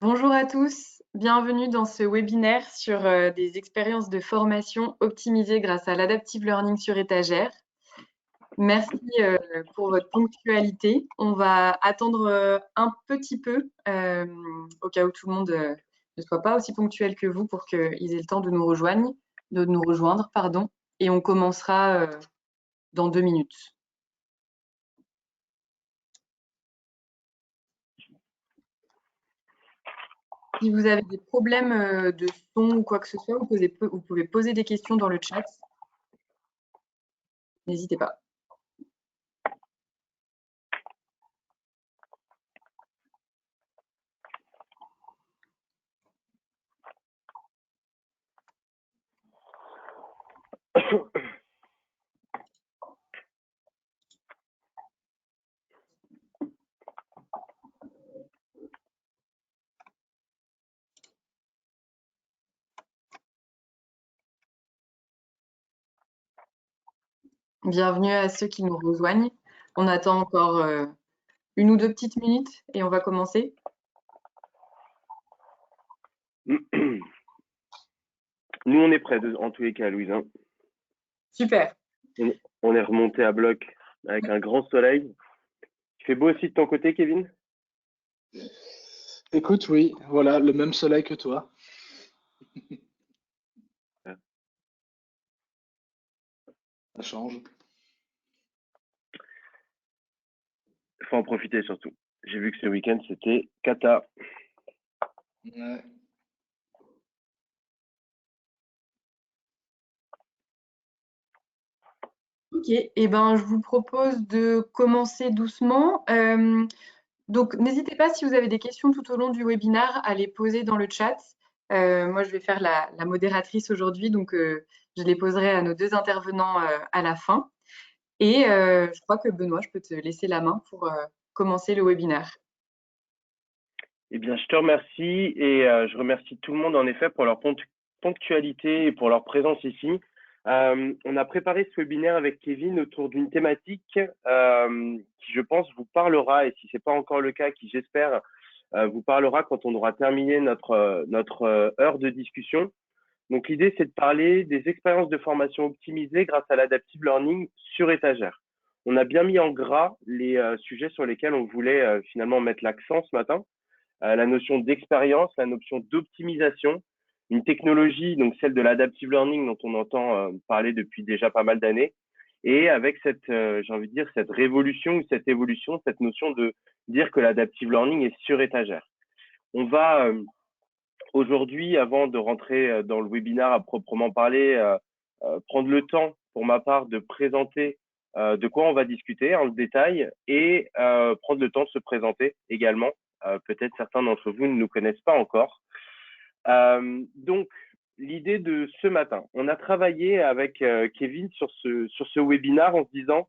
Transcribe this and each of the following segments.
Bonjour à tous, bienvenue dans ce webinaire sur des expériences de formation optimisées grâce à l'adaptive learning sur étagère. Merci pour votre ponctualité. On va attendre un petit peu au cas où tout le monde ne soit pas aussi ponctuel que vous pour qu'ils aient le temps de nous rejoindre, pardon, et on commencera dans 2 minutes. Si vous avez des problèmes de son ou quoi que ce soit, vous pouvez poser des questions dans le chat. N'hésitez pas. Bienvenue à ceux qui nous rejoignent. On attend encore 1 ou 2 petites minutes et on va commencer. Nous, on est prêts en tous les cas, Louise. Hein. Super. On est remonté à bloc avec un grand soleil. Il fait beau aussi de ton côté, Kevin? Écoute, oui, voilà, le même soleil que toi. Ça change. Il faut en profiter surtout. J'ai vu que ce week-end, c'était cata. Ouais. Ok, et ben, je vous propose de commencer doucement. Donc, n'hésitez pas si vous avez des questions tout au long du webinaire à les poser dans le chat. Moi, je vais faire la modératrice aujourd'hui, donc je les poserai à nos deux intervenants à la fin. Et je crois que Benoît, je peux te laisser la main pour commencer le webinaire. Eh bien, je te remercie et je remercie tout le monde en effet pour leur ponctualité et pour leur présence ici. On a préparé ce webinaire avec Kevin autour d'une thématique qui, je pense, vous parlera, et si ce n'est pas encore le cas, qui, j'espère, vous parlera quand on aura terminé notre heure de discussion. Donc, l'idée, c'est de parler des expériences de formation optimisées grâce à l'adaptive learning sur étagère. On a bien mis en gras les sujets sur lesquels on voulait finalement mettre l'accent ce matin. La notion d'expérience, la notion d'optimisation, une technologie, donc celle de l'adaptive learning dont on entend parler depuis déjà pas mal d'années, et avec cette, j'ai envie de dire, cette révolution ou cette évolution, cette notion de dire que l'adaptive learning est sur étagère. On va aujourd'hui, avant de rentrer dans le webinaire à proprement parler, prendre le temps, pour ma part, de présenter de quoi on va discuter en détail et prendre le temps de se présenter également. Peut-être certains d'entre vous ne nous connaissent pas encore. Donc, l'idée de ce matin, on a travaillé avec Kevin sur ce webinaire en se disant,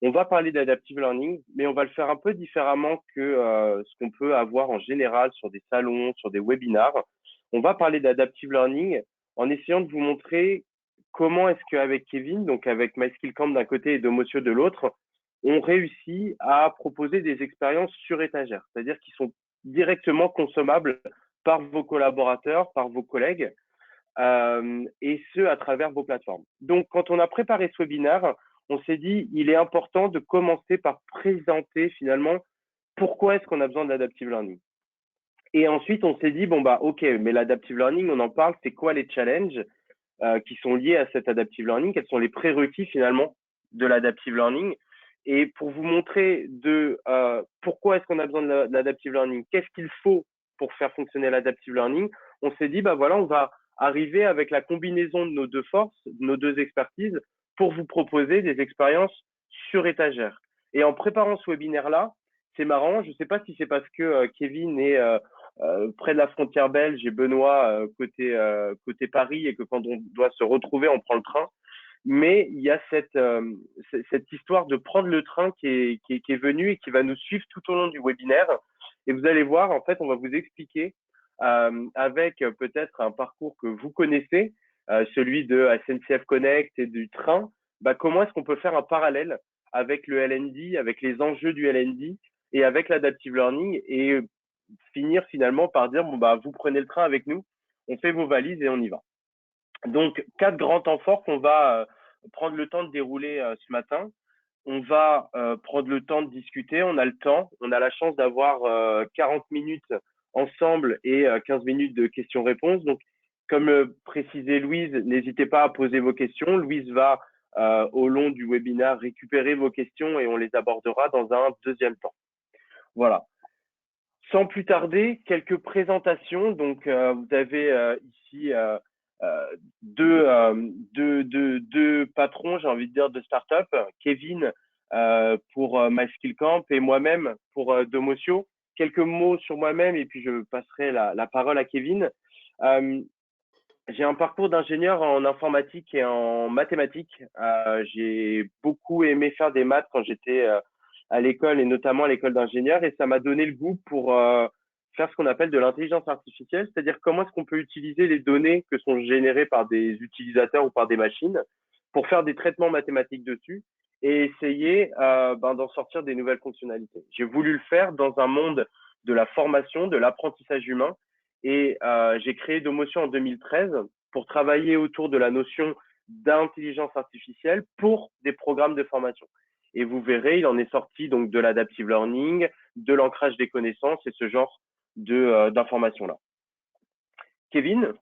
on va parler d'adaptive learning, mais on va le faire un peu différemment que ce qu'on peut avoir en général sur des salons, sur des webinars. On va parler d'adaptive learning en essayant de vous montrer comment est-ce qu'avec Kevin, donc avec MySkillCamp d'un côté et Domotio de l'autre, on réussit à proposer des expériences sur étagère, c'est-à-dire qui sont directement consommables par vos collaborateurs, par vos collègues, et ce, à travers vos plateformes. Donc, quand on a préparé ce webinaire, on s'est dit, il est important de commencer par présenter finalement pourquoi est-ce qu'on a besoin de l'adaptive learning. Et ensuite, on s'est dit, bon, bah, OK, mais l'adaptive learning, on en parle, c'est quoi les challenges qui sont liés à cet adaptive learning? Quels sont les prérequis finalement de l'adaptive learning? Et pour vous montrer pourquoi est-ce qu'on a besoin de l'adaptive learning, qu'est-ce qu'il faut pour faire fonctionner l'adaptive learning, on s'est dit, bah voilà, on va arriver avec la combinaison de nos deux forces, de nos deux expertises, pour vous proposer des expériences sur étagère. Et en préparant ce webinaire-là, c'est marrant, je ne sais pas si c'est parce que Kevin est près de la frontière belge et Benoît côté Paris et que quand on doit se retrouver, on prend le train. Mais il y a cette histoire de prendre le train qui est venue et qui va nous suivre tout au long du webinaire. Et vous allez voir, en fait, on va vous expliquer avec peut-être un parcours que vous connaissez, celui de SNCF Connect et du train, bah, comment est-ce qu'on peut faire un parallèle avec le LND, avec les enjeux du LND et avec l'adaptive learning et finir finalement par dire, bon, bah, vous prenez le train avec nous, on fait vos valises et on y va. Donc, 4 grands temps forts qu'on va prendre le temps de dérouler ce matin. On va prendre le temps de discuter, on a le temps, on a la chance d'avoir 40 minutes ensemble et 15 minutes de questions-réponses. Donc, comme précisait Louise, n'hésitez pas à poser vos questions. Louise va, au long du webinaire, récupérer vos questions et on les abordera dans un deuxième temps. Voilà. Sans plus tarder, quelques présentations. Donc, vous avez ici deux patrons, j'ai envie de dire, de start-up. Kevin pour MySkillCamp et moi-même pour Domotio. Quelques mots sur moi-même et puis je passerai la parole à Kevin. J'ai un parcours d'ingénieur en informatique et en mathématiques. J'ai beaucoup aimé faire des maths quand j'étais à l'école et notamment à l'école d'ingénieur et ça m'a donné le goût pour faire ce qu'on appelle de l'intelligence artificielle, c'est-à-dire comment est-ce qu'on peut utiliser les données que sont générées par des utilisateurs ou par des machines pour faire des traitements mathématiques dessus et essayer d'en sortir des nouvelles fonctionnalités. J'ai voulu le faire dans un monde de la formation, de l'apprentissage humain et j'ai créé Domotion en 2013 pour travailler autour de la notion d'intelligence artificielle pour des programmes de formation. Et vous verrez, il en est sorti donc de l'adaptive learning, de l'ancrage des connaissances et ce genre d'informations-là. Kevin?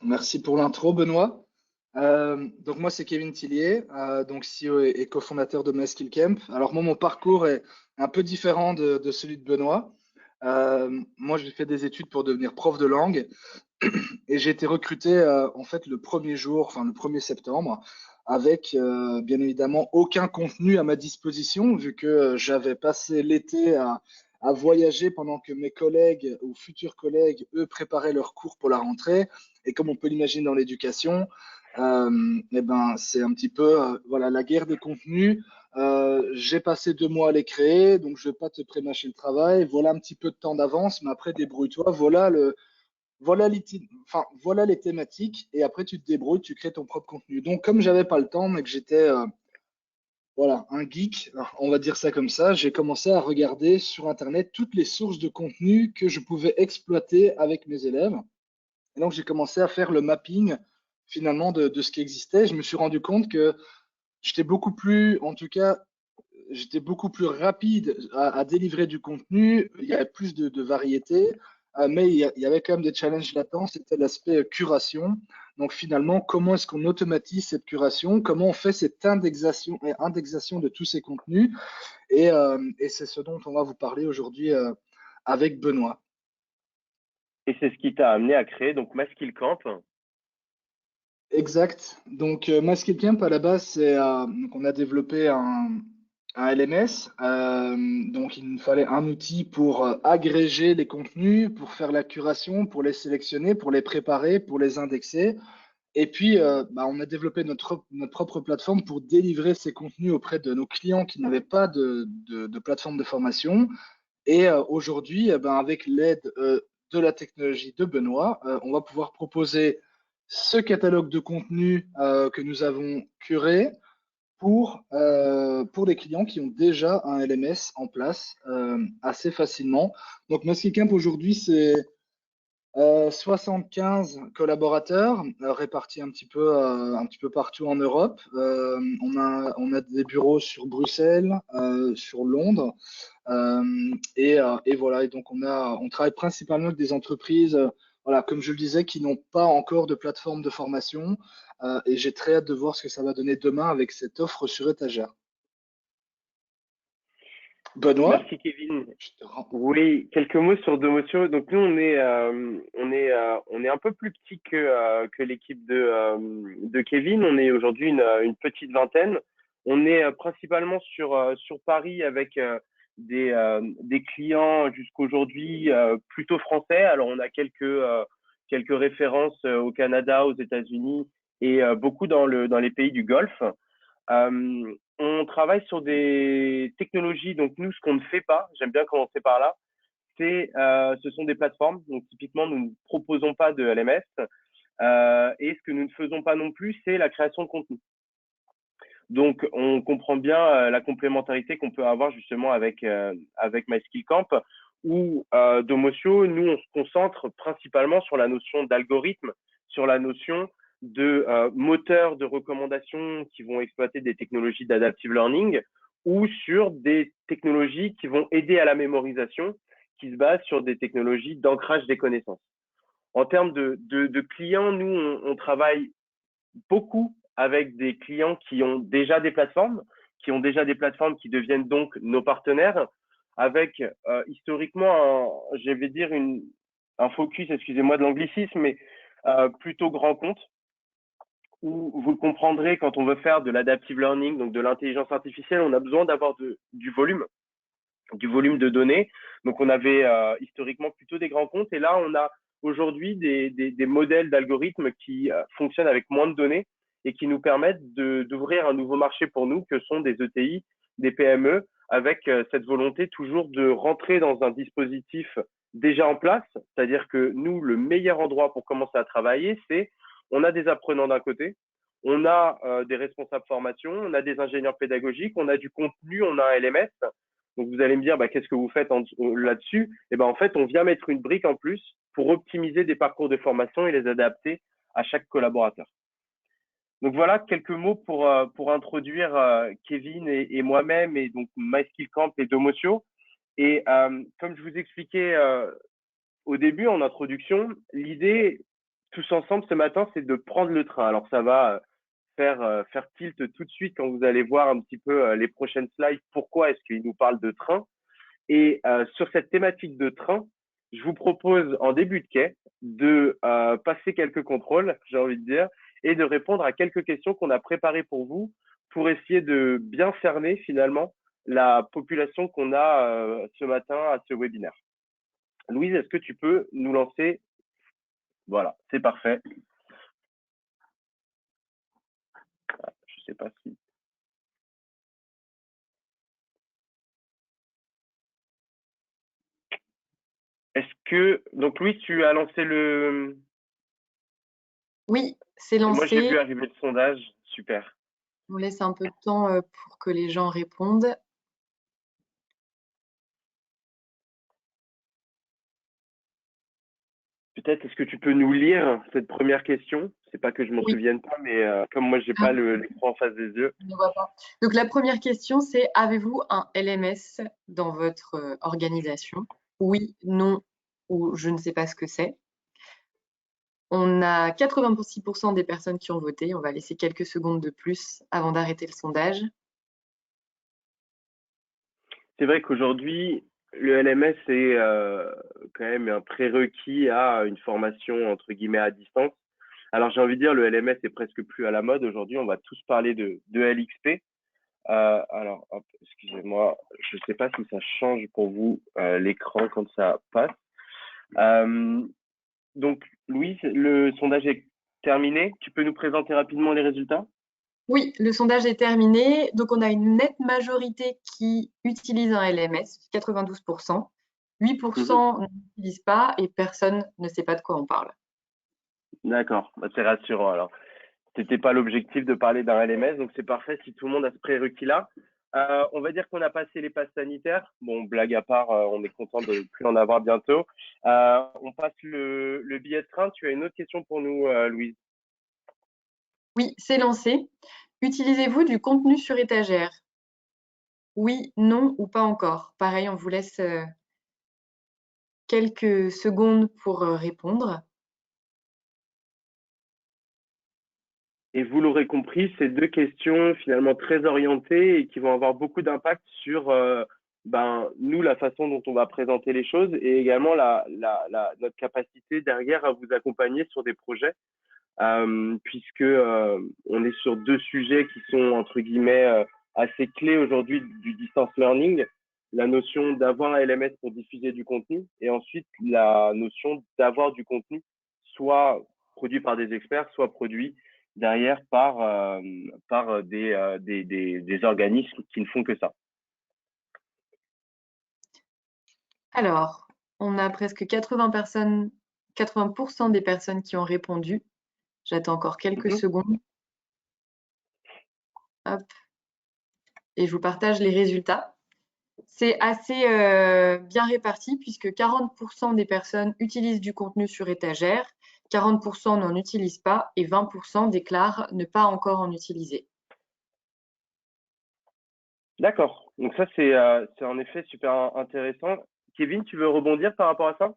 Merci pour l'intro, Benoît. Donc moi, c'est Kevin Tillier, donc CEO et cofondateur de MySkillCamp. Alors moi, mon parcours est un peu différent de celui de Benoît. Moi, j'ai fait des études pour devenir prof de langue et j'ai été recruté en fait le premier jour, enfin le 1er septembre, avec bien évidemment aucun contenu à ma disposition, vu que j'avais passé l'été à voyager pendant que mes collègues ou futurs collègues, eux, préparaient leurs cours pour la rentrée. Et comme on peut l'imaginer dans l'éducation, eh ben, c'est un petit peu voilà, la guerre des contenus. J'ai passé 2 mois à les créer, donc je ne vais pas te prémâcher le travail. Voilà un petit peu de temps d'avance, mais après, débrouille-toi. Voilà les thématiques, et après, tu te débrouilles, tu crées ton propre contenu. Donc, comme j'avais pas le temps, mais que j'étais voilà, un geek, on va dire ça comme ça, j'ai commencé à regarder sur Internet toutes les sources de contenu que je pouvais exploiter avec mes élèves. Et donc, j'ai commencé à faire le mapping finalement de ce qui existait. Je me suis rendu compte que j'étais beaucoup plus, en tout cas, j'étais beaucoup plus rapide à délivrer du contenu. Il y avait plus de variété, mais il y avait quand même des challenges latents. C'était l'aspect curation. Donc finalement, comment est-ce qu'on automatise cette curation? Comment on fait cette indexation de tous ces contenus? Et c'est ce dont on va vous parler aujourd'hui avec Benoît. Et c'est ce qui t'a amené à créer donc MySkillCamp. Exact. Donc, MySkillCamp, à la base, donc on a développé un LMS. Donc, il nous fallait un outil pour agréger les contenus, pour faire la curation, pour les sélectionner, pour les préparer, pour les indexer. Et puis, on a développé notre propre plateforme pour délivrer ces contenus auprès de nos clients qui n'avaient pas de plateforme de formation. Et aujourd'hui, avec l'aide de la technologie de Benoît, on va pouvoir proposer ce catalogue de contenu que nous avons curé pour des clients qui ont déjà un LMS en place assez facilement. Donc, MySkillCamp aujourd'hui, c'est 75 collaborateurs répartis un petit peu partout en Europe. On a des bureaux sur Bruxelles, sur Londres. Et voilà, et donc on travaille principalement avec des entreprises, voilà, comme je le disais, qui n'ont pas encore de plateforme de formation. Et j'ai très hâte de voir ce que ça va donner demain avec cette offre sur étagère. Benoît, Merci Kevin. je te rends. Oui, quelques mots sur Domotio. Donc nous on est un peu plus petit que l'équipe de Kevin. On est aujourd'hui une petite vingtaine. On est principalement sur Paris avec des clients jusqu'aujourd'hui plutôt français. Alors on a quelques références au Canada, aux États-Unis et beaucoup dans les pays du Golfe. On travaille sur des technologies, donc nous, ce qu'on ne fait pas, j'aime bien commencer par là, ce sont des plateformes. Donc typiquement, nous ne proposons pas de LMS et ce que nous ne faisons pas non plus, c'est la création de contenu. Donc, on comprend bien la complémentarité qu'on peut avoir justement avec MySkillCamp ou Domotio. Nous, on se concentre principalement sur la notion d'algorithme, sur la notion de moteurs de recommandation qui vont exploiter des technologies d'adaptive learning ou sur des technologies qui vont aider à la mémorisation, qui se basent sur des technologies d'ancrage des connaissances. En termes de clients, nous, on travaille beaucoup avec des clients qui ont déjà des plateformes, qui qui deviennent donc nos partenaires, avec historiquement, je vais dire, un focus, excusez-moi de l'anglicisme, mais plutôt grand compte, où vous le comprendrez, quand on veut faire de l'adaptive learning, donc de l'intelligence artificielle, on a besoin d'avoir du volume de données. Donc, on avait historiquement plutôt des grands comptes. Et là, on a aujourd'hui des modèles d'algorithmes qui fonctionnent avec moins de données et qui nous permettent d'ouvrir un nouveau marché pour nous, que sont des ETI, des PME, avec cette volonté toujours de rentrer dans un dispositif déjà en place. C'est-à-dire que nous, le meilleur endroit pour commencer à travailler, c'est on a des apprenants d'un côté, on a des responsables formation, on a des ingénieurs pédagogiques, on a du contenu, on a un LMS. Donc, vous allez me dire, qu'est-ce que vous faites là-dessus? Et en fait, on vient mettre une brique en plus pour optimiser des parcours de formation et les adapter à chaque collaborateur. Donc, voilà quelques mots pour introduire Kevin et moi-même et donc MySkillCamp et Domotio. Et comme je vous expliquais au début, en introduction, l'idée, tous ensemble ce matin, c'est de prendre le train. Alors, ça va faire tilt tout de suite quand vous allez voir un petit peu les prochaines slides. Pourquoi est-ce qu'il nous parle de train? Et sur cette thématique de train, je vous propose en début de quai de passer quelques contrôles, j'ai envie de dire, et de répondre à quelques questions qu'on a préparées pour vous pour essayer de bien cerner finalement la population qu'on a ce matin à ce webinaire. Louise, est-ce que tu peux nous lancer? Voilà, c'est parfait. Je ne sais pas si… Est-ce que… Donc, Louise, tu as lancé le… Oui, c'est lancé. Moi, j'ai vu arriver le sondage. Super. On laisse un peu de temps pour que les gens répondent. Peut-être, est-ce que tu peux nous lire cette première question? C'est pas que je m'en souvienne pas, mais comme moi, j'ai pas l'écran en face des yeux. Je ne vois pas. Donc, la première question, c'est: avez-vous un LMS dans votre organisation? Oui, non, ou je ne sais pas ce que c'est. On a 86% des personnes qui ont voté. On va laisser quelques secondes de plus avant d'arrêter le sondage. C'est vrai qu'aujourd'hui, le LMS est quand même un prérequis à une formation entre guillemets à distance. Alors j'ai envie de dire, le LMS est presque plus à la mode aujourd'hui. On va tous parler de LXP. Alors, hop, excusez-moi, je ne sais pas si ça change pour vous l'écran quand ça passe. Donc, Louise, le sondage est terminé. Tu peux nous présenter rapidement les résultats? Oui, le sondage est terminé. Donc, on a une nette majorité qui utilise un LMS, 92%. 8% n'utilisent pas et personne ne sait pas de quoi on parle. D'accord, c'est rassurant alors. C'était pas l'objectif de parler d'un LMS, donc c'est parfait si tout le monde a ce prérequis-là. On va dire qu'on a passé les passes sanitaires. Bon, blague à part, on est content de ne plus en avoir bientôt. On passe le billet de train. Tu as une autre question pour nous, Louise? Oui, c'est lancé. Utilisez-vous du contenu sur étagère? Oui, non ou pas encore? Pareil, on vous laisse quelques secondes pour répondre. Et vous l'aurez compris, c'est deux questions finalement très orientées et qui vont avoir beaucoup d'impact sur nous, la façon dont on va présenter les choses et également notre capacité derrière à vous accompagner sur des projets, puisque on est sur deux sujets qui sont entre guillemets assez clés aujourd'hui du distance learning, la notion d'avoir un LMS pour diffuser du contenu et ensuite la notion d'avoir du contenu soit produit par des experts, soit produit derrière par des organismes qui ne font que ça. Alors, on a presque 80% des personnes qui ont répondu. J'attends encore quelques secondes. Hop. et je vous partage les résultats. C'est assez bien réparti puisque 40% des personnes utilisent du contenu sur étagère, 40% n'en utilisent pas et 20% déclarent ne pas encore en utiliser. D'accord. Donc ça, c'est en effet super intéressant. Kevin, tu veux rebondir par rapport à ça?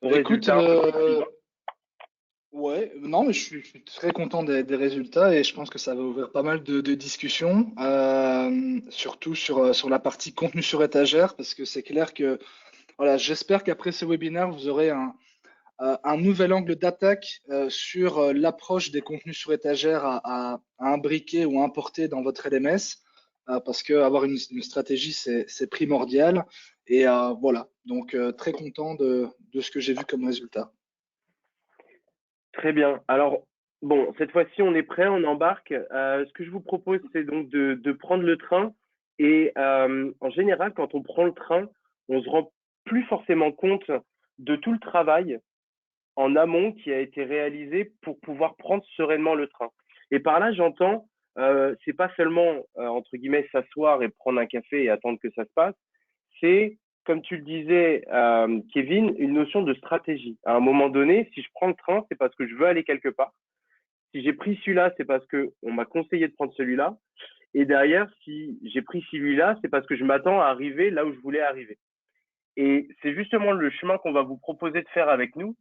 Au Écoute, résultat? ouais, non, mais je suis très content des résultats et je pense que ça va ouvrir pas mal de discussions, surtout sur la partie contenu sur étagère, parce que c'est clair que, voilà, j'espère qu'après ce webinaire, vous aurez un nouvel angle d'attaque sur l'approche des contenus sur étagère à imbriquer ou à importer dans votre LMS, parce que avoir une stratégie, c'est primordial. Et voilà, donc très content de ce que j'ai vu comme résultat. Très bien. Alors, bon, cette fois-ci, on est prêt, on embarque. Ce que je vous propose, c'est donc de prendre le train. Et en général, quand on prend le train, on se rend plus forcément compte de tout le travail en amont qui a été réalisé pour pouvoir prendre sereinement le train. Et par là, j'entends, c'est pas seulement entre guillemets s'asseoir et prendre un café et attendre que ça se passe. C'est, comme tu le disais, Kevin, une notion de stratégie. À un moment donné, si je prends le train, c'est parce que je veux aller quelque part. Si j'ai pris celui-là, c'est parce que on m'a conseillé de prendre celui-là. Et derrière, si j'ai pris celui-là, c'est parce que je m'attends à arriver là où je voulais arriver. Et c'est justement le chemin qu'on va vous proposer de faire avec nous,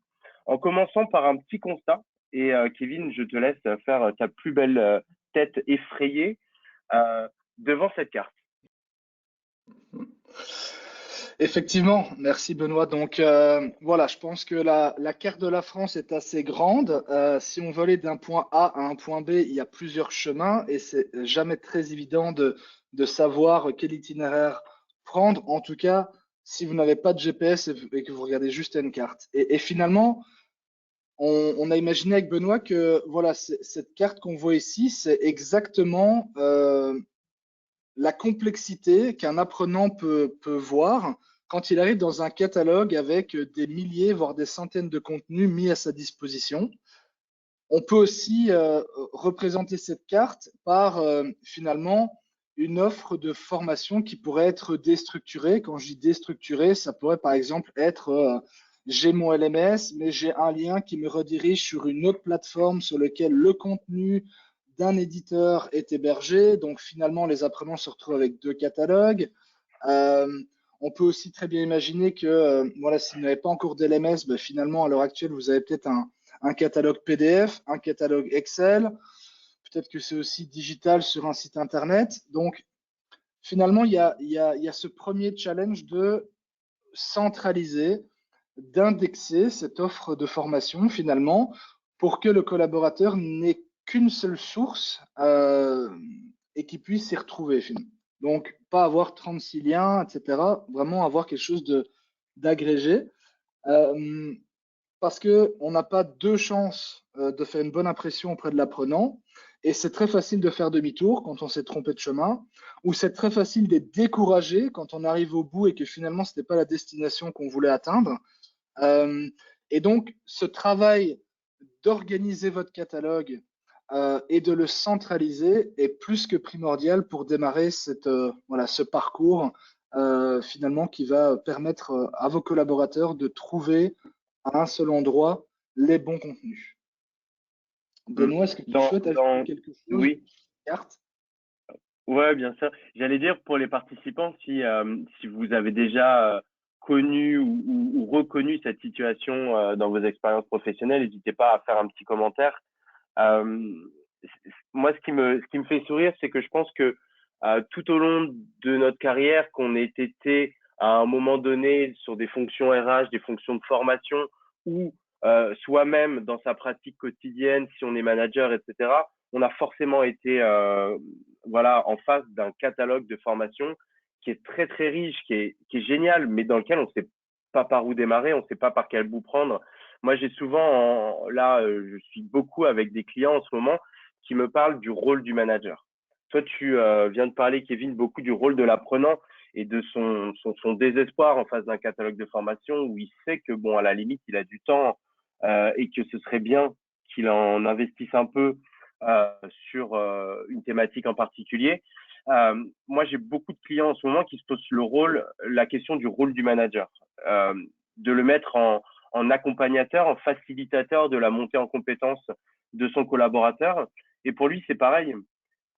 en commençant par un petit constat. Et Kevin, je te laisse faire ta plus belle tête effrayée devant cette carte. Effectivement, merci Benoît. Donc voilà, je pense que la carte de la France est assez grande. Si on veut aller d'un point A à un point B, il y a plusieurs chemins et c'est jamais très évident de savoir quel itinéraire prendre. En tout cas, si vous n'avez pas de GPS et que vous regardez juste une carte. Et finalement, on a imaginé avec Benoît que voilà, cette carte qu'on voit ici, c'est exactement la complexité qu'un apprenant peut voir quand il arrive dans un catalogue avec des milliers, voire des centaines de contenus mis à sa disposition. On peut aussi représenter cette carte par finalement une offre de formation qui pourrait être déstructurée. Quand je dis déstructurée, ça pourrait par exemple être j'ai mon LMS, mais j'ai un lien qui me redirige sur une autre plateforme sur laquelle le contenu d'un éditeur est hébergé. Donc finalement, les apprenants se retrouvent avec deux catalogues. Euh, on peut aussi très bien imaginer que voilà, si vous n'avez pas encore d'LMS, ben, finalement, à l'heure actuelle, vous avez peut-être un catalogue PDF, un catalogue Excel. Peut-être que c'est aussi digital sur un site Internet. Donc, finalement, il y a ce premier challenge de centraliser, d'indexer cette offre de formation, finalement, pour que le collaborateur n'ait qu'une seule source et qu'il puisse s'y retrouver, finalement. Donc, pas avoir 36 liens, etc. Vraiment avoir quelque chose d'agrégé. Euh, parce qu'on n'a pas deux chances de faire une bonne impression auprès de l'apprenant. Et c'est très facile de faire demi-tour quand on s'est trompé de chemin, ou c'est très facile d'être découragé quand on arrive au bout et que finalement, ce n'était pas la destination qu'on voulait atteindre. Euh, et donc, ce travail d'organiser votre catalogue et de le centraliser est plus que primordial pour démarrer voilà, ce parcours finalement qui va permettre à vos collaborateurs de trouver à un seul endroit les bons contenus. Benoît, est-ce que tu souhaites ajouter quelque chose Oui, sur cette carte? ouais, bien sûr. J'allais dire pour les participants, si vous avez déjà connu ou reconnu cette situation dans vos expériences professionnelles, n'hésitez pas à faire un petit commentaire. Euh, Moi, ce qui me fait sourire, c'est que je pense que tout au long de notre carrière, qu'on ait été à un moment donné sur des fonctions RH, des fonctions de formation, ou soi-même dans sa pratique quotidienne, si on est manager, etc., on a forcément été voilà, en face d'un catalogue de formation qui est très très riche, qui est génial, mais dans lequel on ne sait pas par où démarrer, on ne sait pas par quel bout prendre. Moi, j'ai souvent, je suis beaucoup avec des clients en ce moment qui me parlent du rôle du manager. Toi, tu viens de parler, Kevin, beaucoup du rôle de l'apprenant et de son désespoir en face d'un catalogue de formation où il sait que, bon, à la limite, il a du temps et que ce serait bien qu'il en investisse un peu sur une thématique en particulier. Moi, j'ai beaucoup de clients en ce moment qui se posent la question du rôle du manager, de le mettre en accompagnateur, en facilitateur de la montée en compétence de son collaborateur. Et pour lui, c'est pareil.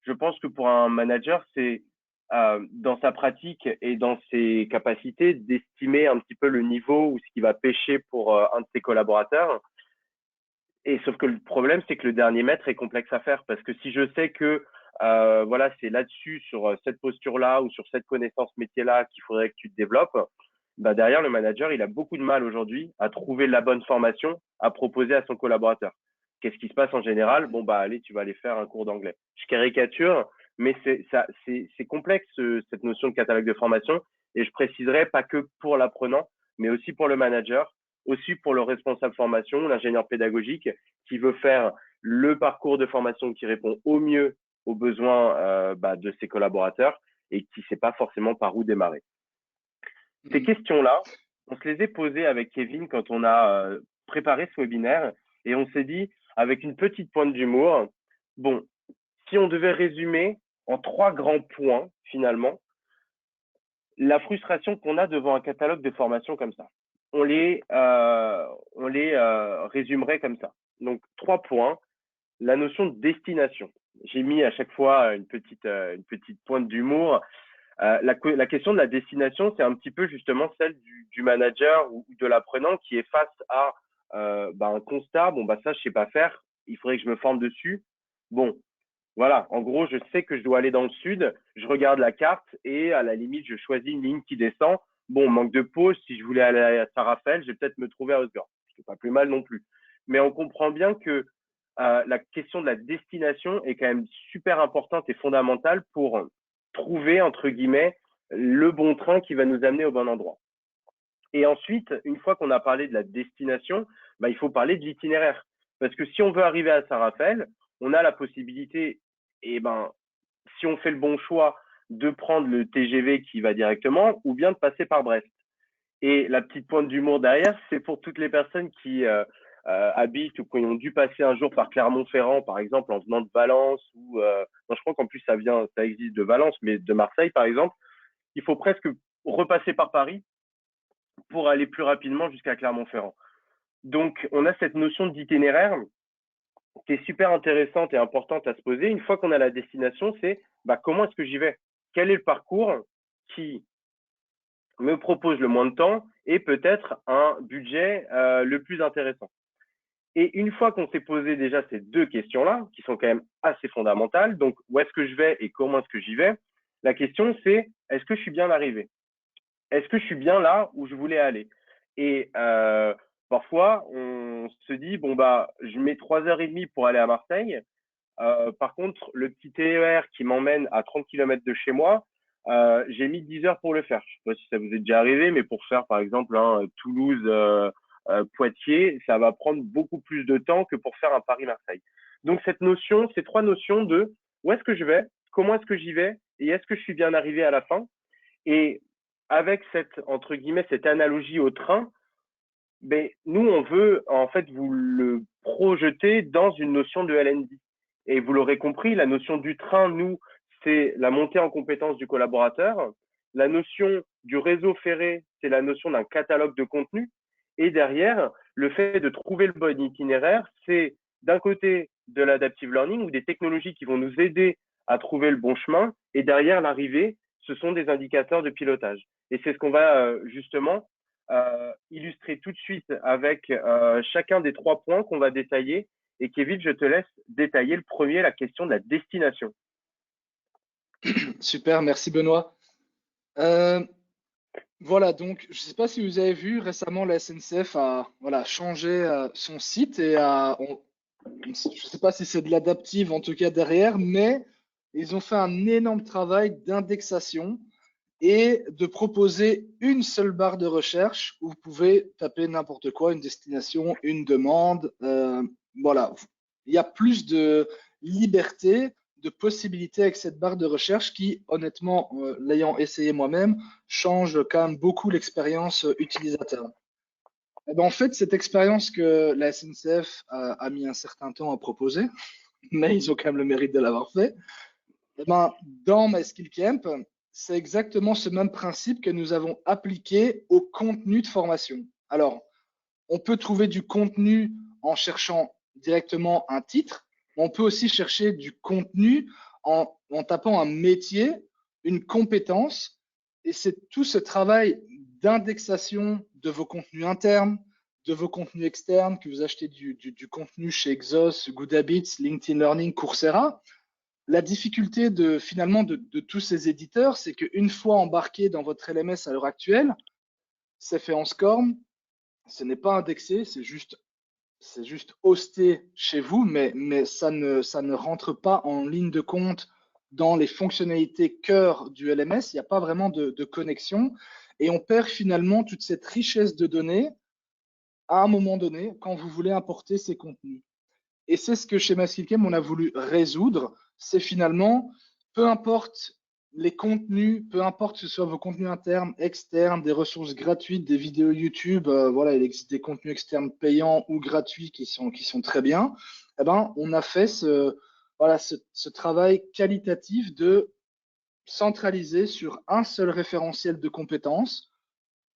Je pense que pour un manager, c'est dans sa pratique et dans ses capacités d'estimer un petit peu le niveau ou ce qui va pêcher pour un de ses collaborateurs. Et sauf que le problème, c'est que le dernier mètre est complexe à faire parce que si je sais que voilà, c'est là-dessus, sur cette posture-là ou sur cette connaissance métier-là qu'il faudrait que tu te développes, bah derrière, le manager, il a beaucoup de mal aujourd'hui à trouver la bonne formation à proposer à son collaborateur. Qu'est-ce qui se passe en général? Bon, bah allez, tu vas aller faire un cours d'anglais. Je caricature, mais c'est complexe cette notion de catalogue de formation. Et je préciserai pas que pour l'apprenant, mais aussi pour le manager, aussi pour le responsable formation, l'ingénieur pédagogique qui veut faire le parcours de formation qui répond au mieux aux besoins de ses collaborateurs et qui ne sait pas forcément par où démarrer. Ces questions-là, on se les est posées avec Kevin quand on a préparé ce webinaire et on s'est dit, avec une petite pointe d'humour, bon, si on devait résumer en 3 grands points, finalement, la frustration qu'on a devant un catalogue de formation comme ça. On les résumerait comme ça. Donc, 3 points. La notion de destination. J'ai mis à chaque fois une petite pointe d'humour. La question de la destination, c'est un petit peu justement celle du manager ou de l'apprenant qui est face à un constat. Bon, bah ça, je sais pas faire. Il faudrait que je me forme dessus. Bon, voilà. En gros, je sais que je dois aller dans le sud. Je regarde la carte et à la limite, je choisis une ligne qui descend. Bon, manque de pause. Si je voulais aller à Saint-Raphaël, je vais peut-être me trouver à Osgore. C'est pas plus mal non plus. Mais on comprend bien que la question de la destination est quand même super importante et fondamentale pour trouver, entre guillemets, le bon train qui va nous amener au bon endroit. Et ensuite, une fois qu'on a parlé de la destination, bah, il faut parler de l'itinéraire. Parce que si on veut arriver à Saint-Raphaël, on a la possibilité, et ben, si on fait le bon choix, de prendre le TGV qui va directement ou bien de passer par Brest. Et la petite pointe d'humour derrière, c'est pour toutes les personnes qui habitent ou qui ont dû passer un jour par Clermont-Ferrand, par exemple, en venant de Valence ou je crois qu'en plus ça existe de Valence, mais de Marseille, par exemple, il faut presque repasser par Paris pour aller plus rapidement jusqu'à Clermont-Ferrand. Donc, on a cette notion d'itinéraire qui est super intéressante et importante à se poser. Une fois qu'on a la destination, c'est comment est-ce que j'y vais? Quel est le parcours qui me propose le moins de temps et peut-être un budget le plus intéressant. Et une fois qu'on s'est posé déjà ces 2 questions-là, qui sont quand même assez fondamentales, donc où est-ce que je vais et comment est-ce que j'y vais, la question c'est, est-ce que je suis bien arrivé? Est-ce que je suis bien là où je voulais aller? Et parfois, on se dit, bon, bah, je mets 3h30 pour aller à Marseille. Par contre, le petit TER qui m'emmène à 30 km de chez moi, j'ai mis 10 heures pour le faire. Je sais pas si ça vous est déjà arrivé, mais pour faire, par exemple, un Toulouse, Poitiers, ça va prendre beaucoup plus de temps que pour faire un Paris-Marseille. Donc, ces 3 notions de où est-ce que je vais, comment est-ce que j'y vais et est-ce que je suis bien arrivé à la fin. Et avec entre guillemets, cette analogie au train, ben, nous, on veut en fait vous le projeter dans une notion de LND. Et vous l'aurez compris, la notion du train, nous, c'est la montée en compétence du collaborateur. La notion du réseau ferré, c'est la notion d'un catalogue de contenu. Et derrière, le fait de trouver le bon itinéraire, c'est d'un côté de l'adaptive learning ou des technologies qui vont nous aider à trouver le bon chemin. Et derrière l'arrivée, ce sont des indicateurs de pilotage. Et c'est ce qu'on va justement illustrer tout de suite avec chacun des 3 points qu'on va détailler. Et Kevin, je te laisse détailler le premier, la question de la destination. Super, merci Benoît. Voilà, donc je ne sais pas si vous avez vu récemment, la SNCF a changé son site et je ne sais pas si c'est de l'adaptive en tout cas derrière, mais ils ont fait un énorme travail d'indexation et de proposer une seule barre de recherche où vous pouvez taper n'importe quoi, une destination, une demande. Voilà, il y a plus de liberté, de possibilités avec cette barre de recherche qui, honnêtement, l'ayant essayé moi-même, change quand même beaucoup l'expérience utilisateur. Et ben, en fait, cette expérience que la SNCF a mis un certain temps à proposer, mais ils ont quand même le mérite de l'avoir fait. Eh ben, dans MySkillCamp, c'est exactement ce même principe que nous avons appliqué au contenu de formation. Alors, on peut trouver du contenu en cherchant directement un titre, mais on peut aussi chercher du contenu en tapant un métier, une compétence, et c'est tout ce travail d'indexation de vos contenus internes, de vos contenus externes, que vous achetez du contenu chez Exos, Good Habits, LinkedIn Learning, Coursera. La difficulté finalement de tous ces éditeurs, c'est qu'une fois embarqué dans votre LMS à l'heure actuelle, c'est fait en SCORM, ce n'est pas indexé, c'est juste hosté chez vous, mais ça ne rentre pas en ligne de compte dans les fonctionnalités cœur du LMS. Il n'y a pas vraiment de connexion et on perd finalement toute cette richesse de données à un moment donné quand vous voulez importer ces contenus. Et c'est ce que chez MySkillCamp, on a voulu résoudre. C'est finalement, peu importe les contenus, peu importe que ce soit vos contenus internes, externes, des ressources gratuites, des vidéos YouTube, voilà, il existe des contenus externes payants ou gratuits qui sont très bien. Eh ben, on a fait ce travail qualitatif de centraliser sur un seul référentiel de compétences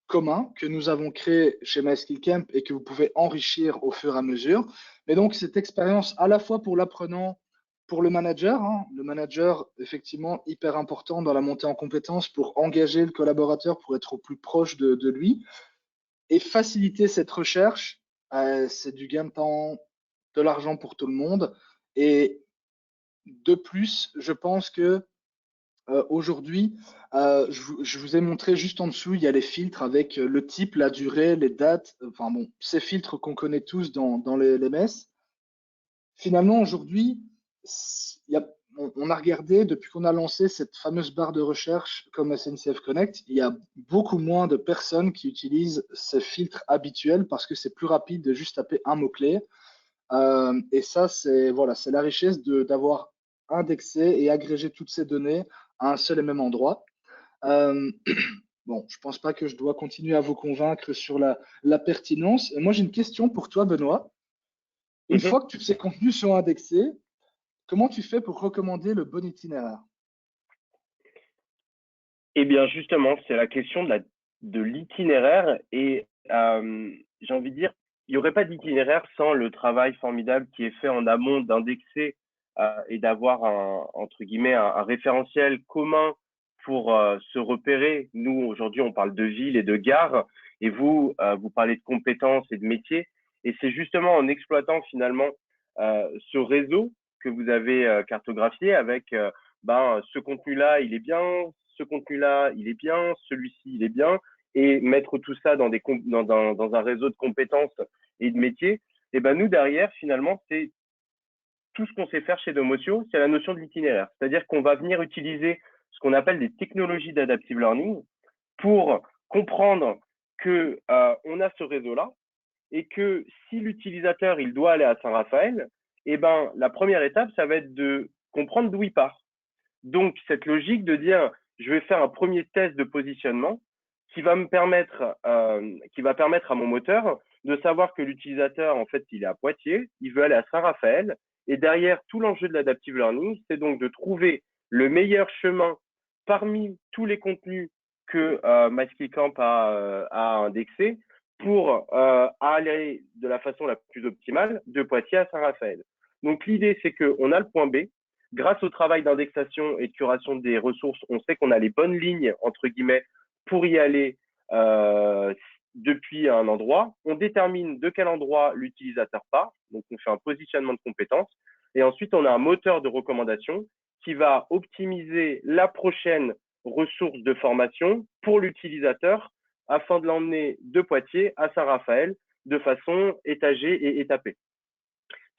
commun que nous avons créé chez MySkillCamp et que vous pouvez enrichir au fur et à mesure. Mais donc, cette expérience à la fois pour l'apprenant, pour le manager, hein, le manager, effectivement, hyper important dans la montée en compétences pour engager le collaborateur, pour être au plus proche de lui et faciliter cette recherche. C'est du gain de temps, de l'argent pour tout le monde. Et de plus, je pense que aujourd'hui, je vous ai montré juste en dessous, il y a les filtres avec le type, la durée, les dates, enfin bon, ces filtres qu'on connaît tous dans les LMS. Finalement, aujourd'hui, on a regardé, depuis qu'on a lancé cette fameuse barre de recherche comme SNCF Connect, il y a beaucoup moins de personnes qui utilisent ces filtres habituels parce que c'est plus rapide de juste taper un mot-clé. Et ça, c'est voilà, c'est la richesse d'avoir indexé et agrégé toutes ces données à un seul et même endroit. Euh, bon, je pense pas que je dois continuer à vous convaincre sur la pertinence. Et moi, j'ai une question pour toi, Benoît. Une fois que tous ces contenus sont indexés, comment tu fais pour recommander le bon itinéraire? Eh bien, justement, c'est la question de l'itinéraire et j'ai envie de dire, il n'y aurait pas d'itinéraire sans le travail formidable qui est fait en amont d'indexer et d'avoir entre guillemets, un référentiel commun pour se repérer. Nous, aujourd'hui, on parle de ville et de gare et vous, vous parlez de compétences et de métiers. Et c'est justement en exploitant finalement ce réseau que vous avez cartographié avec ce contenu-là, il est bien, ce contenu-là, il est bien, celui-ci, il est bien, et mettre tout ça dans un réseau de compétences et de métiers, et ben nous, derrière, finalement, c'est tout ce qu'on sait faire chez Domotio, c'est la notion de l'itinéraire. C'est-à-dire qu'on va venir utiliser ce qu'on appelle des technologies d'adaptive learning pour comprendre que on a ce réseau-là et que si l'utilisateur il doit aller à Saint-Raphaël, eh ben la première étape, ça va être de comprendre d'où il part. Donc, cette logique de dire, je vais faire un premier test de positionnement qui va qui va permettre à mon moteur de savoir que l'utilisateur, en fait, il est à Poitiers, il veut aller à Saint-Raphaël. Et derrière, tout l'enjeu de l'adaptive learning, c'est donc de trouver le meilleur chemin parmi tous les contenus que MySkillCamp a indexé pour aller de la façon la plus optimale de Poitiers à Saint-Raphaël. Donc, l'idée, c'est qu'on a le point B, grâce au travail d'indexation et de curation des ressources, on sait qu'on a les bonnes lignes, entre guillemets, pour y aller depuis un endroit. On détermine de quel endroit l'utilisateur part. Donc, on fait un positionnement de compétences. Et ensuite, on a un moteur de recommandation qui va optimiser la prochaine ressource de formation pour l'utilisateur afin de l'emmener de Poitiers à Saint-Raphaël de façon étagée et étapée.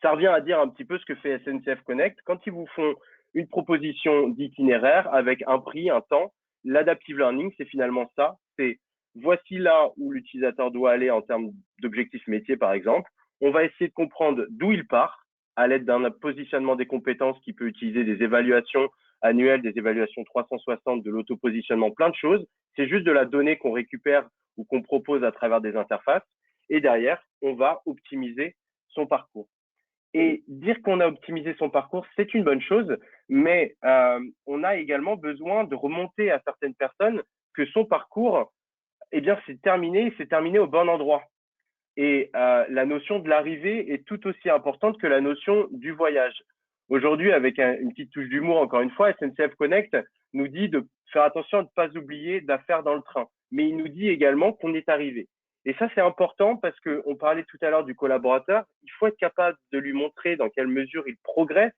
Ça revient à dire un petit peu ce que fait SNCF Connect. Quand ils vous font une proposition d'itinéraire avec un prix, un temps, l'adaptive learning, c'est finalement ça. C'est voici là où l'utilisateur doit aller en termes d'objectifs métiers, par exemple. On va essayer de comprendre d'où il part à l'aide d'un positionnement des compétences qui peut utiliser des évaluations annuelles, des évaluations 360, de l'auto-positionnement, plein de choses. C'est juste de la donnée qu'on récupère ou qu'on propose à travers des interfaces. Et derrière, on va optimiser son parcours. Et dire qu'on a optimisé son parcours, c'est une bonne chose, mais on a également besoin de remonter à certaines personnes que son parcours, eh bien, c'est terminé au bon endroit. Et la notion de l'arrivée est tout aussi importante que la notion du voyage. Aujourd'hui, avec une petite touche d'humour, encore une fois, SNCF Connect nous dit de faire attention à ne pas oublier d'affaires dans le train. Mais il nous dit également qu'on est arrivé. Et ça, c'est important parce qu'on parlait tout à l'heure du collaborateur. Il faut être capable de lui montrer dans quelle mesure il progresse,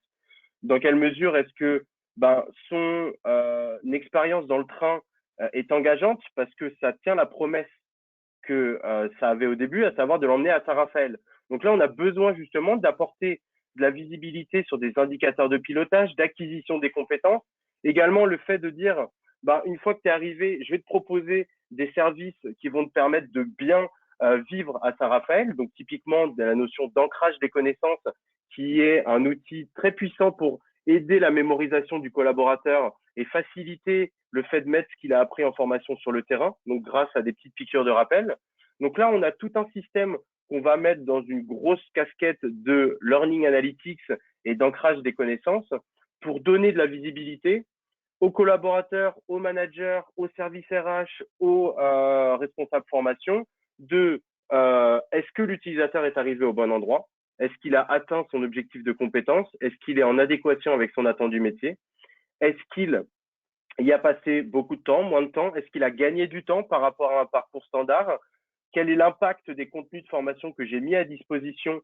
dans quelle mesure est-ce que son expérience dans le train est engageante parce que ça tient la promesse que ça avait au début, à savoir de l'emmener à Saint-Raphaël. Donc là, on a besoin justement d'apporter de la visibilité sur des indicateurs de pilotage, d'acquisition des compétences. Également, le fait de dire, une fois que tu es arrivé, je vais te proposer des services qui vont te permettre de bien vivre à Saint-Raphaël. Donc typiquement, de la notion d'ancrage des connaissances, qui est un outil très puissant pour aider la mémorisation du collaborateur et faciliter le fait de mettre ce qu'il a appris en formation sur le terrain, donc grâce à des petites piqûres de rappel. Donc là, on a tout un système qu'on va mettre dans une grosse casquette de learning analytics et d'ancrage des connaissances pour donner de la visibilité aux collaborateurs, aux managers, aux services RH, aux responsables formation de est-ce que l'utilisateur est arrivé au bon endroit? Est-ce qu'il a atteint son objectif de compétence? Est-ce qu'il est en adéquation avec son attendu métier? Est-ce qu'il y a passé beaucoup de temps, moins de temps? Est-ce qu'il a gagné du temps par rapport à un parcours standard? Quel est l'impact des contenus de formation que j'ai mis à disposition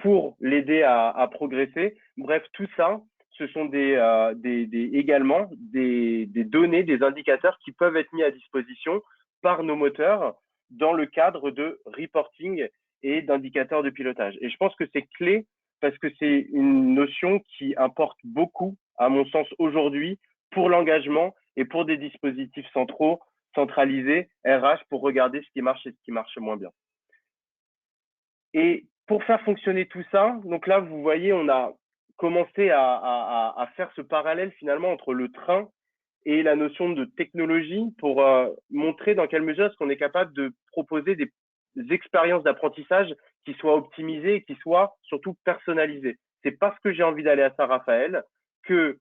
pour l'aider à progresser? Bref, tout ça, ce sont également des données, des indicateurs qui peuvent être mis à disposition par nos moteurs dans le cadre de reporting et d'indicateurs de pilotage. Et je pense que c'est clé parce que c'est une notion qui importe beaucoup, à mon sens, aujourd'hui, pour l'engagement et pour des dispositifs centralisés, RH, pour regarder ce qui marche et ce qui marche moins bien. Et pour faire fonctionner tout ça, donc là, vous voyez, on a commencé à faire ce parallèle finalement entre le train et la notion de technologie pour montrer dans quelle mesure est-ce qu'on est capable de proposer des expériences d'apprentissage qui soient optimisées et qui soient surtout personnalisées. C'est parce que j'ai envie d'aller à Saint-Raphaël que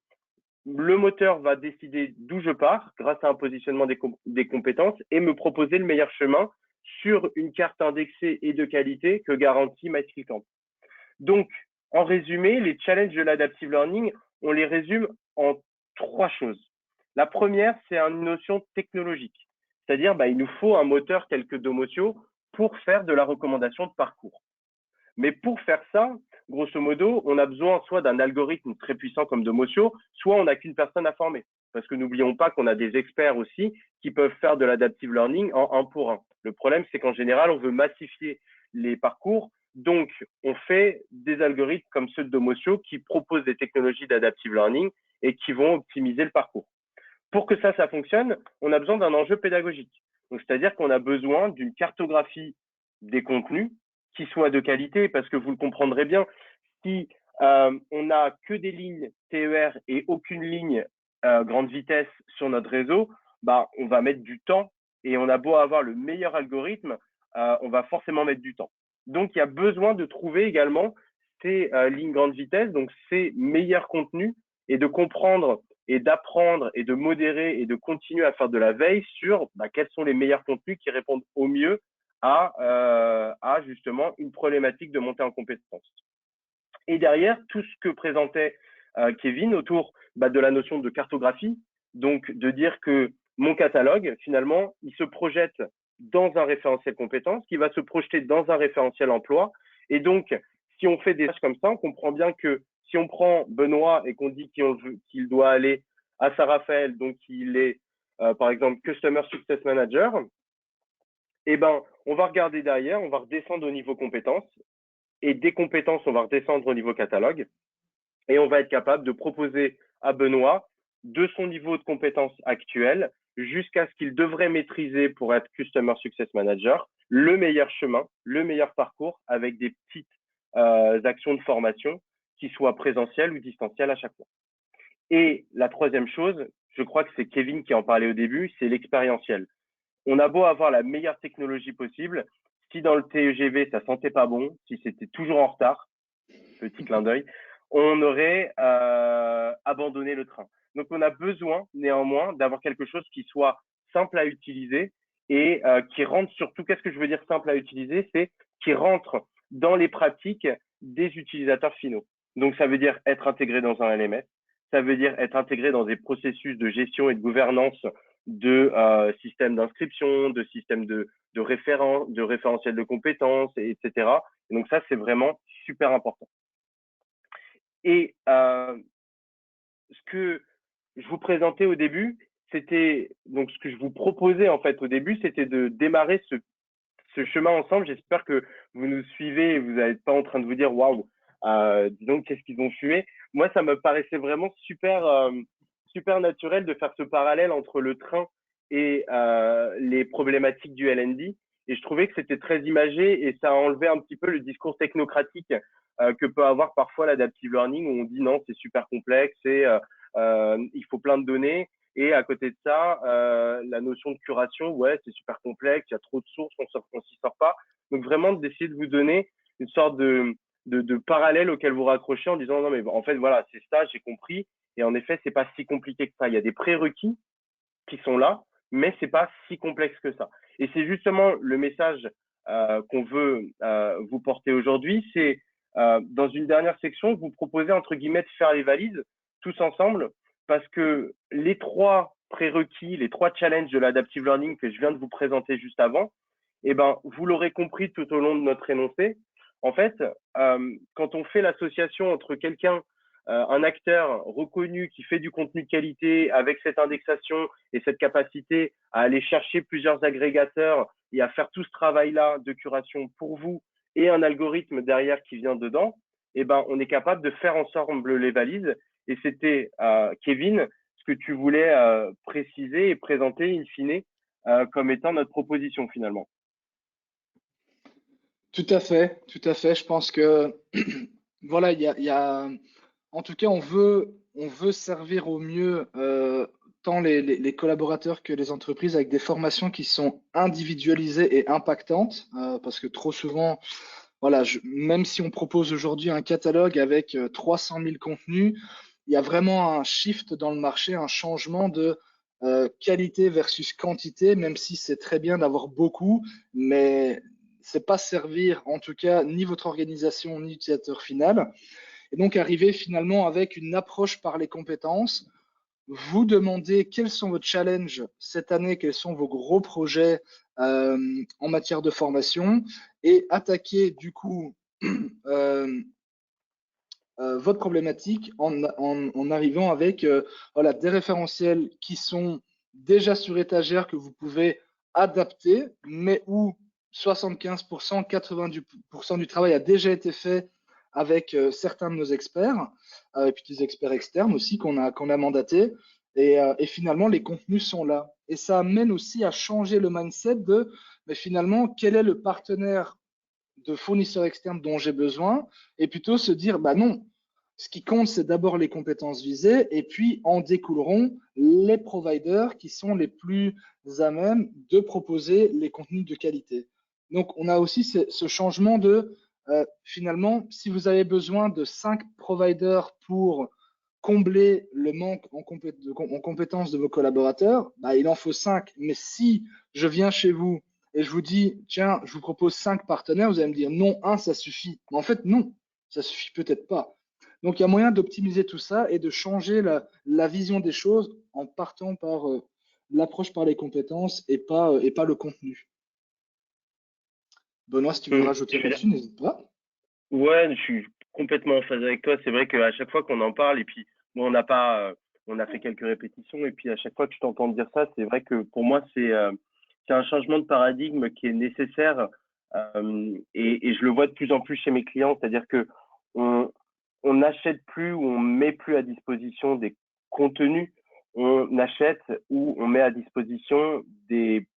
le moteur va décider d'où je pars grâce à un positionnement des compétences et me proposer le meilleur chemin sur une carte indexée et de qualité que garantit MySkillCamp. Donc, en résumé, les challenges de l'adaptive learning, on les résume en 3 choses. La première, c'est une notion technologique. C'est-à-dire, il nous faut un moteur tel que Domotio pour faire de la recommandation de parcours. Mais pour faire ça, grosso modo, on a besoin soit d'un algorithme très puissant comme Domotio, soit on n'a qu'une personne à former. Parce que n'oublions pas qu'on a des experts aussi qui peuvent faire de l'adaptive learning en 1 pour 1. Le problème, c'est qu'en général, on veut massifier les parcours. Donc, on fait des algorithmes comme ceux de Domotio qui proposent des technologies d'adaptive learning et qui vont optimiser le parcours. Pour que ça fonctionne, on a besoin d'un enjeu pédagogique. Donc, c'est-à-dire qu'on a besoin d'une cartographie des contenus qui soit de qualité, parce que vous le comprendrez bien, si on n'a que des lignes TER et aucune ligne grande vitesse sur notre réseau, on va mettre du temps et on a beau avoir le meilleur algorithme, on va forcément mettre du temps. Donc, il y a besoin de trouver également ces lignes grande vitesse, donc ces meilleurs contenus et de comprendre et d'apprendre et de modérer et de continuer à faire de la veille sur quels sont les meilleurs contenus qui répondent au mieux à justement une problématique de montée en compétences. Et derrière, tout ce que présentait Kevin autour de la notion de cartographie, donc de dire que mon catalogue, finalement, il se projette dans un référentiel compétences, qui va se projeter dans un référentiel emploi. Et donc, si on fait des tâches comme ça, on comprend bien que si on prend Benoît et qu'on dit qu'il doit aller à Saint-Raphaël, donc il est, par exemple, Customer Success Manager, on va regarder derrière, on va redescendre au niveau compétences. Et des compétences, on va redescendre au niveau catalogue. Et on va être capable de proposer à Benoît, de son niveau de compétences actuel, jusqu'à ce qu'il devrait maîtriser pour être Customer Success Manager, le meilleur chemin, le meilleur parcours avec des petites actions de formation qui soient présentielles ou distancielles à chaque fois. Et la troisième chose, je crois que c'est Kevin qui en parlait au début, c'est l'expérientiel. On a beau avoir la meilleure technologie possible, si dans le TEGV ça sentait pas bon, si c'était toujours en retard, petit clin d'œil, on aurait abandonné le train. Donc, on a besoin néanmoins d'avoir quelque chose qui soit simple à utiliser et qui rentre surtout, qu'est-ce que je veux dire simple à utiliser? C'est qui rentre dans les pratiques des utilisateurs finaux. Donc, ça veut dire être intégré dans un LMS, ça veut dire être intégré dans des processus de gestion et de gouvernance de systèmes d'inscription, de systèmes de référentiels de compétences, etc. Et donc ça, c'est vraiment super important. Et ce que je vous présentais au début, c'était donc ce que je vous proposais en fait au début, c'était de démarrer ce chemin ensemble. J'espère que vous nous suivez et vous n'êtes pas en train de vous dire waouh, dis donc qu'est-ce qu'ils ont fumé. Moi, ça me paraissait vraiment super naturel de faire ce parallèle entre le train et les problématiques du L&D. Et je trouvais que c'était très imagé et ça a enlevé un petit peu le discours technocratique que peut avoir parfois l'adaptive learning où on dit non, c'est super complexe et il faut plein de données. Et à côté de ça, la notion de curation, ouais, c'est super complexe, il y a trop de sources, on s'y sort pas. Donc vraiment d'essayer de vous donner une sorte de parallèle auquel vous raccrochez en disant non mais en fait voilà, c'est ça, j'ai compris. Et en effet, c'est pas si compliqué que ça. Il y a des prérequis qui sont là, mais c'est pas si complexe que ça. Et c'est justement le message qu'on veut vous porter aujourd'hui. C'est dans une dernière section, vous proposez entre guillemets de faire les valises tous ensemble, parce que les trois prérequis, les trois challenges de l'adaptive learning que je viens de vous présenter juste avant, eh ben, vous l'aurez compris tout au long de notre énoncé. En fait, quand on fait l'association entre quelqu'un un acteur reconnu qui fait du contenu de qualité avec cette indexation et cette capacité à aller chercher plusieurs agrégateurs et à faire tout ce travail-là de curation pour vous et un algorithme derrière qui vient dedans, eh ben, on est capable de faire ensemble les valises. Et c'était, Kevin, ce que tu voulais préciser et présenter in fine comme étant notre proposition finalement. Tout à fait, tout à fait. Je pense que voilà, en tout cas, on veut servir au mieux tant les collaborateurs que les entreprises avec des formations qui sont individualisées et impactantes, parce que trop souvent, voilà, même si on propose aujourd'hui un catalogue avec 300 000 contenus, il y a vraiment un shift dans le marché, un changement de qualité versus quantité, même si c'est très bien d'avoir beaucoup, mais c'est pas servir en tout cas ni votre organisation ni l'utilisateur final. Et donc arriver finalement avec une approche par les compétences, vous demandez quels sont vos challenges cette année, quels sont vos gros projets en matière de formation et attaquer du coup votre problématique en arrivant avec voilà, des référentiels qui sont déjà sur étagère que vous pouvez adapter, mais où 75%, 90% du travail a déjà été fait avec certains de nos experts, et puis des experts externes aussi qu'on a mandatés. Et finalement, les contenus sont là. Et ça amène aussi à changer le mindset de, mais finalement, quel est le partenaire de fournisseurs externes dont j'ai besoin, et plutôt se dire, bah non, ce qui compte, c'est d'abord les compétences visées, et puis en découleront les providers qui sont les plus à même de proposer les contenus de qualité. Donc, on a aussi ce changement de, finalement, si vous avez besoin de 5 providers pour combler le manque en compétences de vos collaborateurs, bah, il en faut 5. Mais si je viens chez vous et je vous dis, tiens, je vous propose 5 partenaires, vous allez me dire, non, un, ça suffit. Mais en fait, non, ça suffit peut-être pas. Donc, il y a moyen d'optimiser tout ça et de changer la vision des choses en partant par l'approche par les compétences et pas le contenu. Benoît, si tu veux rajouter là-dessus, n'hésite pas. Ouais, je suis complètement en phase avec toi. C'est vrai qu'à chaque fois qu'on en parle, et puis bon, on a fait quelques répétitions, et puis à chaque fois que je t'entends dire ça, c'est vrai que pour moi, c'est un changement de paradigme qui est nécessaire, et je le vois de plus en plus chez mes clients, c'est-à-dire que on n'achète plus ou on met plus à disposition des contenus, on achète ou on met à disposition des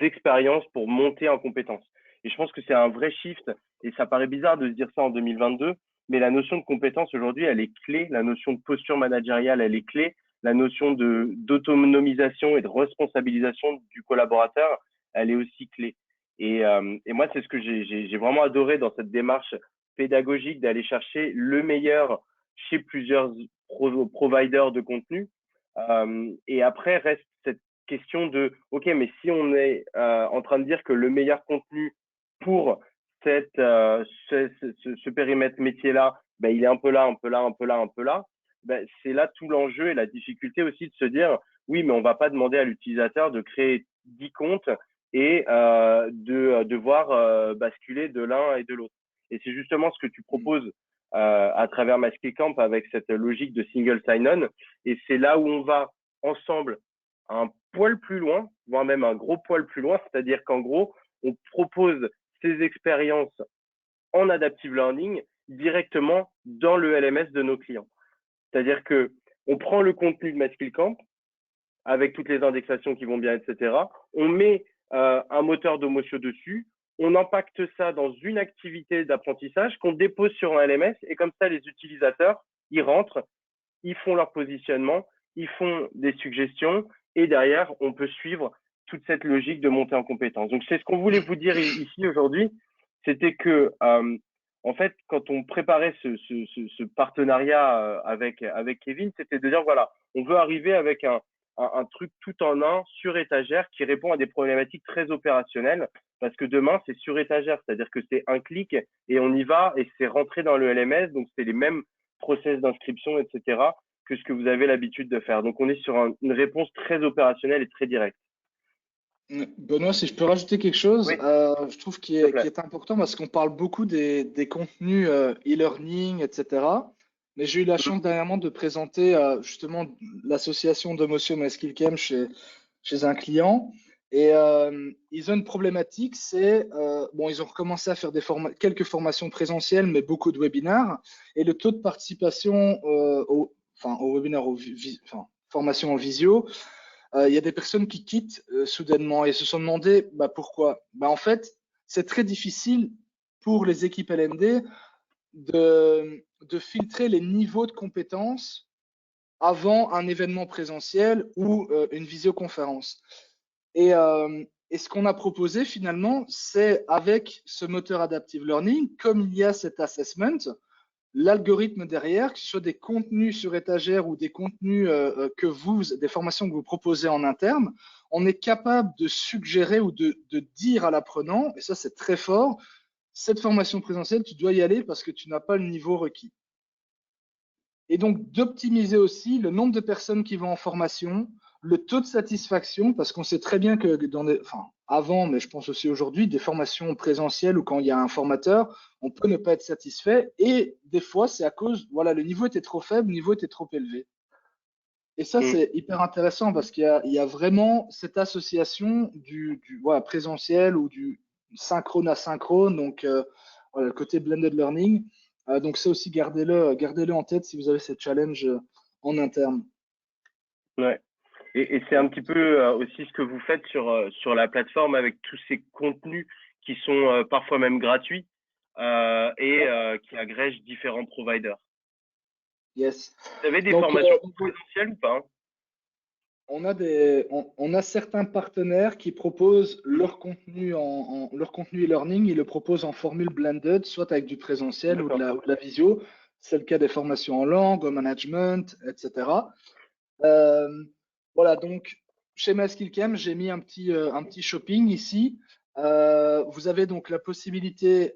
expériences pour monter en compétences. Et je pense que c'est un vrai shift, et ça paraît bizarre de se dire ça en 2022, mais la notion de compétence aujourd'hui, elle est clé, la notion de posture managériale, elle est clé, la notion d'autonomisation et de responsabilisation du collaborateur, elle est aussi clé. Et moi, c'est ce que j'ai vraiment adoré dans cette démarche pédagogique d'aller chercher le meilleur chez plusieurs providers de contenu. Et après, reste cette question de, OK, mais si on est en train de dire que le meilleur contenu pour ce périmètre métier-là, ben, il est un peu là, un peu là, un peu là, un peu là, ben, c'est là tout l'enjeu et la difficulté aussi de se dire, oui, mais on va pas demander à l'utilisateur de créer 10 comptes et de devoir basculer de l'un et de l'autre. Et c'est justement ce que tu proposes à travers Maskellcamp avec cette logique de single sign-on. Et c'est là où on va ensemble un poil plus loin, voire même un gros poil plus loin, c'est-à-dire qu'en gros, on propose ces expériences en adaptive learning directement dans le LMS de nos clients. C'est-à-dire que on prend le contenu de Maskellcamp avec toutes les indexations qui vont bien, etc. On met un moteur Domotio dessus, on impacte ça dans une activité d'apprentissage qu'on dépose sur un LMS et comme ça, les utilisateurs, ils rentrent, ils font leur positionnement, ils font des suggestions et derrière, on peut suivre toute cette logique de montée en compétence. Donc, c'est ce qu'on voulait vous dire ici aujourd'hui, c'était que, en fait, quand on préparait ce partenariat avec Kevin, c'était de dire, voilà, on veut arriver avec un truc tout en un sur étagère qui répond à des problématiques très opérationnelles parce que demain, c'est sur étagère, c'est-à-dire que c'est un clic et on y va et c'est rentré dans le LMS, donc c'est les mêmes process d'inscription, etc., que ce que vous avez l'habitude de faire. Donc, on est sur une réponse très opérationnelle et très directe. Benoît, si je peux rajouter quelque chose, Oui, je trouve s'il te plaît. qui est important parce qu'on parle beaucoup des contenus e-learning, etc. Mais j'ai eu la chance dernièrement de présenter justement l'association Domotio Maskellcamp chez un client. Et ils ont une problématique, c'est, bon, ils ont recommencé à faire quelques formations présentielles, mais beaucoup de webinaires. Et le taux de participation au webinaire, enfin, formation en visio, il y a des personnes qui quittent soudainement et se sont demandé pourquoi. En fait, c'est très difficile pour les équipes LND de filtrer les niveaux de compétences avant un événement présentiel ou une visioconférence. Et ce qu'on a proposé finalement, c'est avec ce moteur Adaptive Learning, comme il y a cet assessment, l'algorithme derrière, que ce soit des contenus sur étagère ou des contenus des formations que vous proposez en interne, on est capable de suggérer ou de dire à l'apprenant, et ça c'est très fort, cette formation présentielle, tu dois y aller parce que tu n'as pas le niveau requis. Et donc d'optimiser aussi le nombre de personnes qui vont en formation, le taux de satisfaction, parce qu'on sait très bien que avant, mais je pense aussi aujourd'hui, des formations présentielles ou quand il y a un formateur, on peut ne pas être satisfait. Et des fois, c'est à cause, voilà, le niveau était trop faible, le niveau était trop élevé. Et ça, c'est hyper intéressant parce qu'il y a vraiment cette association du présentiel ou du synchrone asynchrone, donc voilà, le côté blended learning. Donc ça aussi, gardez-le en tête si vous avez ces challenges en interne. Ouais. Et c'est un petit peu aussi ce que vous faites sur la plateforme avec tous ces contenus qui sont parfois même gratuits et qui agrègent différents providers. Yes. Vous avez des Donc, formations présentielles ou pas? on a certains partenaires qui proposent leur contenu leur contenu e-learning, ils le proposent en formule blended, soit avec du présentiel ou de la visio. C'est le cas des formations en langue, au management, etc. Voilà, donc chez Maskellcamp, j'ai mis un petit shopping ici. Vous avez donc la possibilité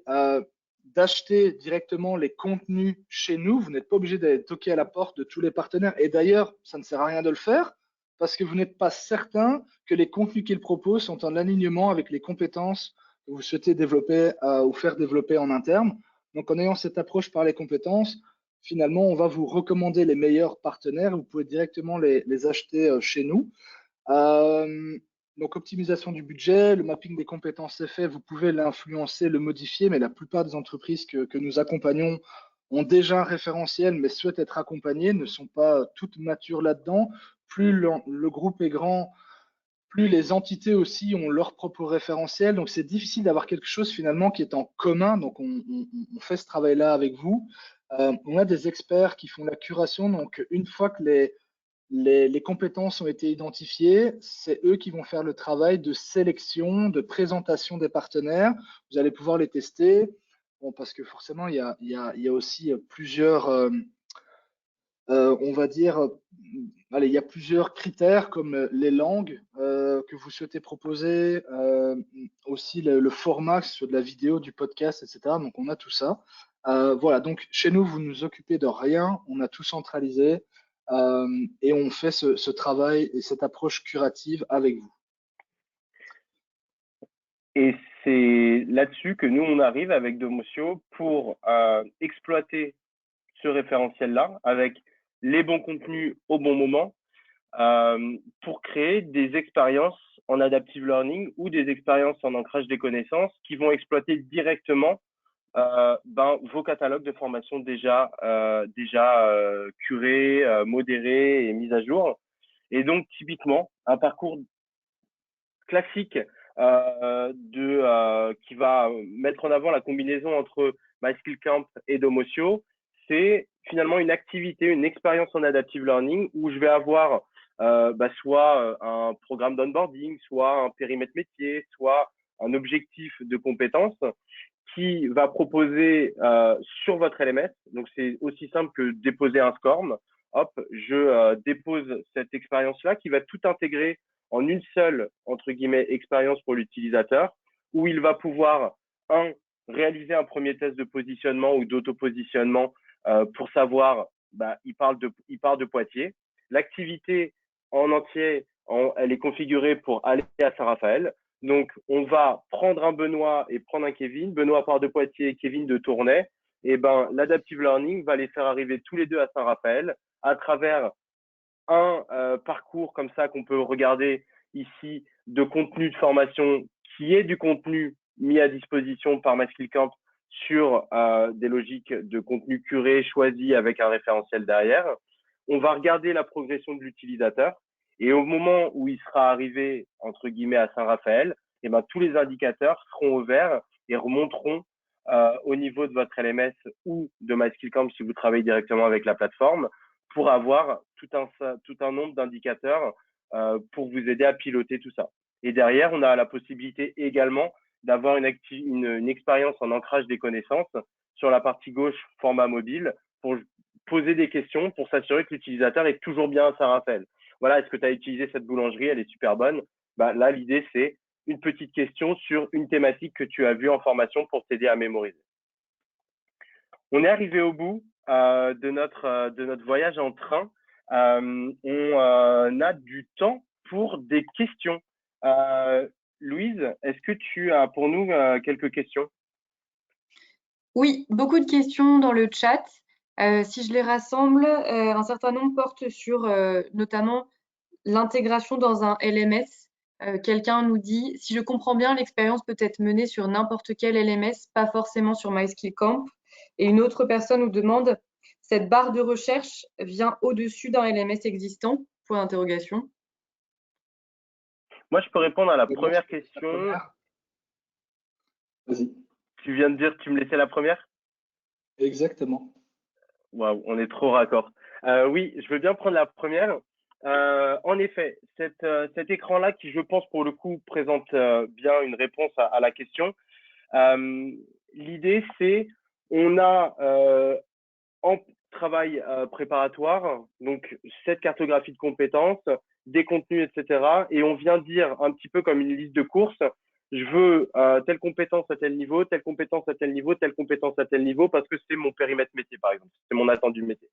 d'acheter directement les contenus chez nous. Vous n'êtes pas obligé d'aller toquer à la porte de tous les partenaires. Et d'ailleurs, ça ne sert à rien de le faire parce que vous n'êtes pas certain que les contenus qu'ils proposent sont en alignement avec les compétences que vous souhaitez développer ou faire développer en interne. Donc, en ayant cette approche par les compétences, finalement, on va vous recommander les meilleurs partenaires. Vous pouvez directement les acheter chez nous. Donc, optimisation du budget, le mapping des compétences est fait. Vous pouvez l'influencer, le modifier, mais la plupart des entreprises que nous accompagnons ont déjà un référentiel, mais souhaitent être accompagnées, ne sont pas toutes matures là-dedans. Plus le groupe est grand, plus les entités aussi ont leur propre référentiel. Donc, c'est difficile d'avoir quelque chose finalement qui est en commun. Donc, on fait ce travail-là avec vous. On a des experts qui font la curation. Donc, une fois que les compétences ont été identifiées, c'est eux qui vont faire le travail de sélection, de présentation des partenaires. Vous allez pouvoir les tester. Bon, parce que forcément, il y a aussi plusieurs, on va dire, allez, il y a plusieurs critères comme les langues que vous souhaitez proposer, aussi le format, que ce soit de la vidéo, du podcast, etc. Donc, on a tout ça. Voilà, donc chez nous, vous ne nous occupez de rien, on a tout centralisé et on fait ce travail et cette approche curative avec vous. Et c'est là-dessus que nous, on arrive avec Domotio pour exploiter ce référentiel-là avec les bons contenus au bon moment pour créer des expériences en adaptive learning ou des expériences en ancrage des connaissances qui vont exploiter directement vos catalogues de formation déjà curés, modérés et mis à jour. Et donc, typiquement, un parcours classique qui va mettre en avant la combinaison entre MySkillCamp et Domotio, c'est finalement une activité, une expérience en adaptive learning où je vais avoir soit un programme d'onboarding, soit un périmètre métier, soit un objectif de compétences qui va proposer sur votre LMS. Donc, c'est aussi simple que déposer un SCORM. Hop, je dépose cette expérience-là qui va tout intégrer en une seule, entre guillemets, expérience pour l'utilisateur, où il va pouvoir, réaliser un premier test de positionnement ou d'auto-positionnement pour savoir, il part de Poitiers. L'activité en entier, elle est configurée pour aller à Saint-Raphaël. Donc, on va prendre un Benoît et prendre un Kevin. Benoît part de Poitiers, Kevin de Tournai. Et l'adaptive learning va les faire arriver tous les deux à Saint-Raphaël à travers un parcours comme ça qu'on peut regarder ici de contenu de formation qui est du contenu mis à disposition par MySkillCamp sur des logiques de contenu curé, choisi avec un référentiel derrière. On va regarder la progression de l'utilisateur et au moment où il sera arrivé, entre guillemets, à Saint-Raphaël, tous les indicateurs seront au vert et remonteront au niveau de votre LMS ou de MySkillCamp si vous travaillez directement avec la plateforme pour avoir tout un nombre d'indicateurs pour vous aider à piloter tout ça. Et derrière, on a la possibilité également d'avoir une expérience en ancrage des connaissances sur la partie gauche, format mobile, pour poser des questions, pour s'assurer que l'utilisateur est toujours bien à Saint-Raphaël. Voilà, est-ce que tu as utilisé cette boulangerie? Elle est super bonne. Là, l'idée, c'est une petite question sur une thématique que tu as vue en formation pour t'aider à mémoriser. On est arrivé au bout de notre voyage en train. On a du temps pour des questions. Louise, est-ce que tu as pour nous quelques questions? Oui, beaucoup de questions dans le chat. Si je les rassemble, un certain nombre portent sur notamment l'intégration dans un LMS. Quelqu'un nous dit, si je comprends bien, l'expérience peut être menée sur n'importe quel LMS, pas forcément sur MySkillCamp. Et une autre personne nous demande, cette barre de recherche vient au-dessus d'un LMS existant? Point d'interrogation. Moi, je peux répondre à la première question. Vas-y. Tu viens de dire que tu me laissais la première? Exactement. Waouh, on est trop raccord. Oui, je veux bien prendre la première. En effet, cet écran-là qui, je pense, pour le coup, présente bien une réponse à la question. L'idée, c'est on a en travail préparatoire, donc cette cartographie de compétences, des contenus, etc. Et on vient dire un petit peu comme une liste de courses, je veux telle compétence à tel niveau, telle compétence à tel niveau, telle compétence à tel niveau, parce que c'est mon périmètre métier, par exemple, c'est mon attendu métier.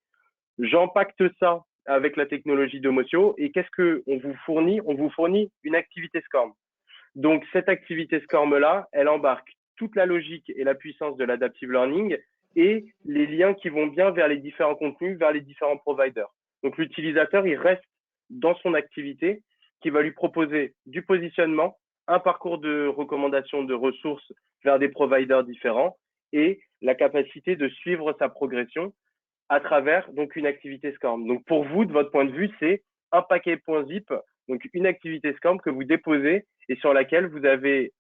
J'empacte ça avec la technologie Domotio et qu'est-ce qu'on vous fournit? On vous fournit une activité SCORM. Donc, cette activité SCORM-là, elle embarque toute la logique et la puissance de l'adaptive learning et les liens qui vont bien vers les différents contenus, vers les différents providers. Donc, l'utilisateur, il reste dans son activité qui va lui proposer du positionnement, un parcours de recommandation de ressources vers des providers différents et la capacité de suivre sa progression à travers donc une activité SCORM. Donc, pour vous, de votre point de vue, c'est un paquet .zip, donc une activité SCORM que vous déposez et sur laquelle vous avez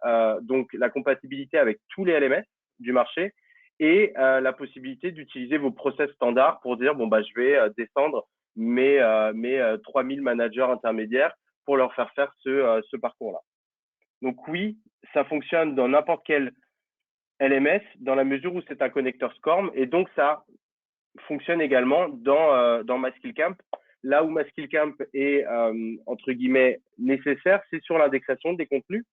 donc la compatibilité avec tous les LMS du marché et la possibilité d'utiliser vos process standards pour dire bon je vais descendre mes 3000 managers intermédiaires pour leur faire ce parcours-là. Donc oui, ça fonctionne dans n'importe quel LMS dans la mesure où c'est un connecteur SCORM et donc ça fonctionne également dans MySkillCamp. Là où MySkillCamp est entre guillemets nécessaire, c'est sur l'indexation des contenus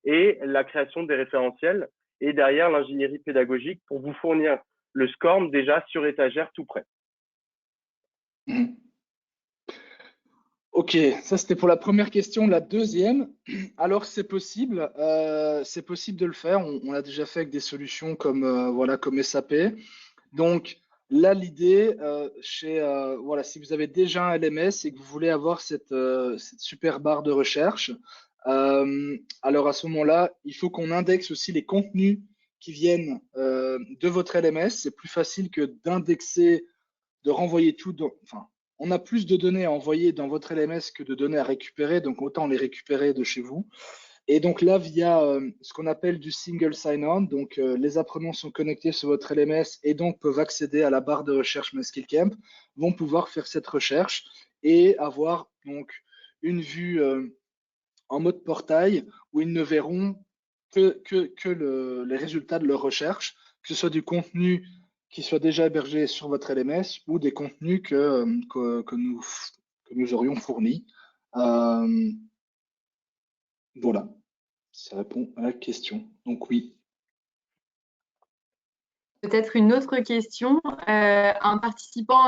et la création des référentiels et derrière l'ingénierie pédagogique pour vous fournir le SCORM déjà sur étagère tout prêt. Mhm. Ok, ça c'était pour la première question. La deuxième, alors c'est possible de le faire. On l'a déjà fait avec des solutions comme voilà comme SAP. Donc là, l'idée, voilà, si vous avez déjà un LMS et que vous voulez avoir cette super barre de recherche, alors à ce moment-là, il faut qu'on indexe aussi les contenus qui viennent de votre LMS. C'est plus facile que d'indexer, de renvoyer tout enfin, on a plus de données à envoyer dans votre LMS que de données à récupérer, donc autant les récupérer de chez vous. Et donc là, via ce qu'on appelle du single sign-on, donc les apprenants sont connectés sur votre LMS et donc peuvent accéder à la barre de recherche MySkillCamp, vont pouvoir faire cette recherche et avoir donc une vue en mode portail où ils ne verront que les résultats de leur recherche, que ce soit du contenu qui soit déjà hébergé sur votre LMS ou des contenus que nous aurions fournis. Euh, voilà. Ça répond à la question. Donc oui. Peut-être une autre question. Un participant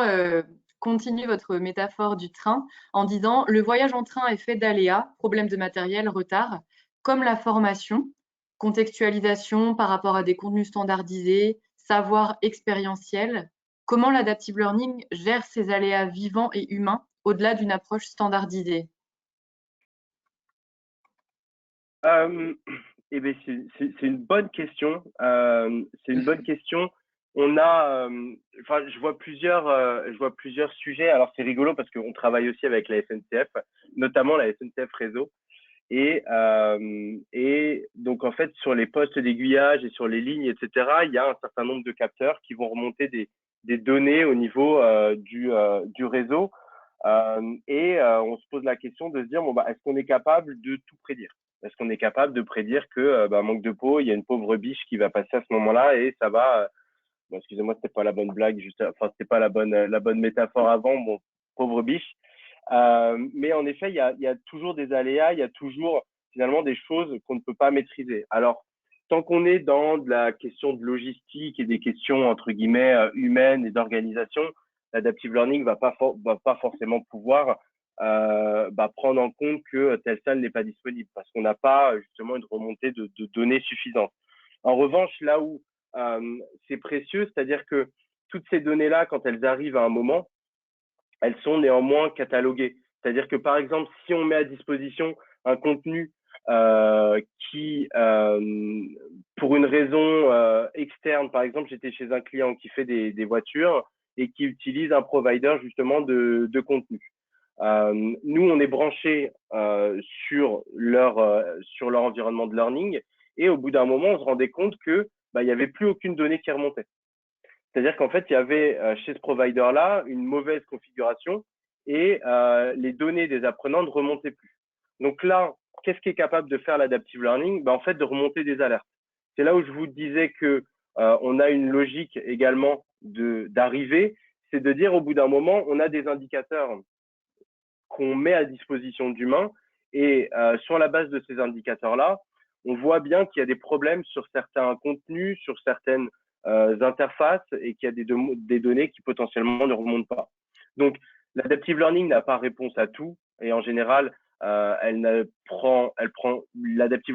continue votre métaphore du train en disant: le voyage en train est fait d'aléas, problèmes de matériel, retard, comme la formation, contextualisation par rapport à des contenus standardisés, savoir expérientiel. Comment l'adaptive learning gère ces aléas vivants et humains au-delà d'une approche standardisée? Eh bien, c'est une bonne question. C'est une bonne question. On a, enfin, je vois plusieurs sujets. Alors, c'est rigolo parce qu'on travaille aussi avec la SNCF, notamment la SNCF Réseau. Et donc, en fait, sur les postes d'aiguillage et sur les lignes, etc., il y a un certain nombre de capteurs qui vont remonter des données au niveau du réseau. On se pose la question de se dire, bon, bah, est-ce qu'on est capable de tout prédire? Est-ce qu'on est capable de prédire que, bah, manque de peau, il y a une pauvre biche qui va passer à ce moment-là et ça va, bon, excusez-moi, c'était pas la bonne blague, juste, enfin, c'était pas la bonne métaphore avant, bon, pauvre biche. Mais en effet, il y a toujours des aléas, il y a toujours finalement des choses qu'on ne peut pas maîtriser. Alors, tant qu'on est dans de la question de logistique et des questions entre guillemets humaines et d'organisation, l'adaptive learning va pas forcément pouvoir bah, prendre en compte que telle salle n'est pas disponible parce qu'on n'a pas justement une remontée de données suffisante. En revanche, là où c'est précieux, c'est-à-dire que toutes ces données-là, quand elles arrivent à un moment, elles sont néanmoins cataloguées. C'est-à-dire que, par exemple, si on met à disposition un contenu qui, pour une raison externe, par exemple, j'étais chez un client qui fait des voitures et qui utilise un provider justement de contenu. Nous, on est branché sur leur environnement de learning et au bout d'un moment, on se rendait compte que bah, il n'y avait plus aucune donnée qui remontait. C'est-à-dire qu'en fait, il y avait chez ce provider-là une mauvaise configuration et les données des apprenants ne remontaient plus. Donc là, qu'est-ce qui est capable de faire l'adaptive learning? Ben, en fait, de remonter des alertes. C'est là où je vous disais que on a une logique également d'arrivée, c'est de dire au bout d'un moment, on a des indicateurs qu'on met à disposition d'humains et sur la base de ces indicateurs-là, on voit bien qu'il y a des problèmes sur certains contenus, sur certaines interfaces et qu'il y a des données qui potentiellement ne remontent pas. Donc, l'adaptive learning n'a pas réponse à tout et en général, l'adaptive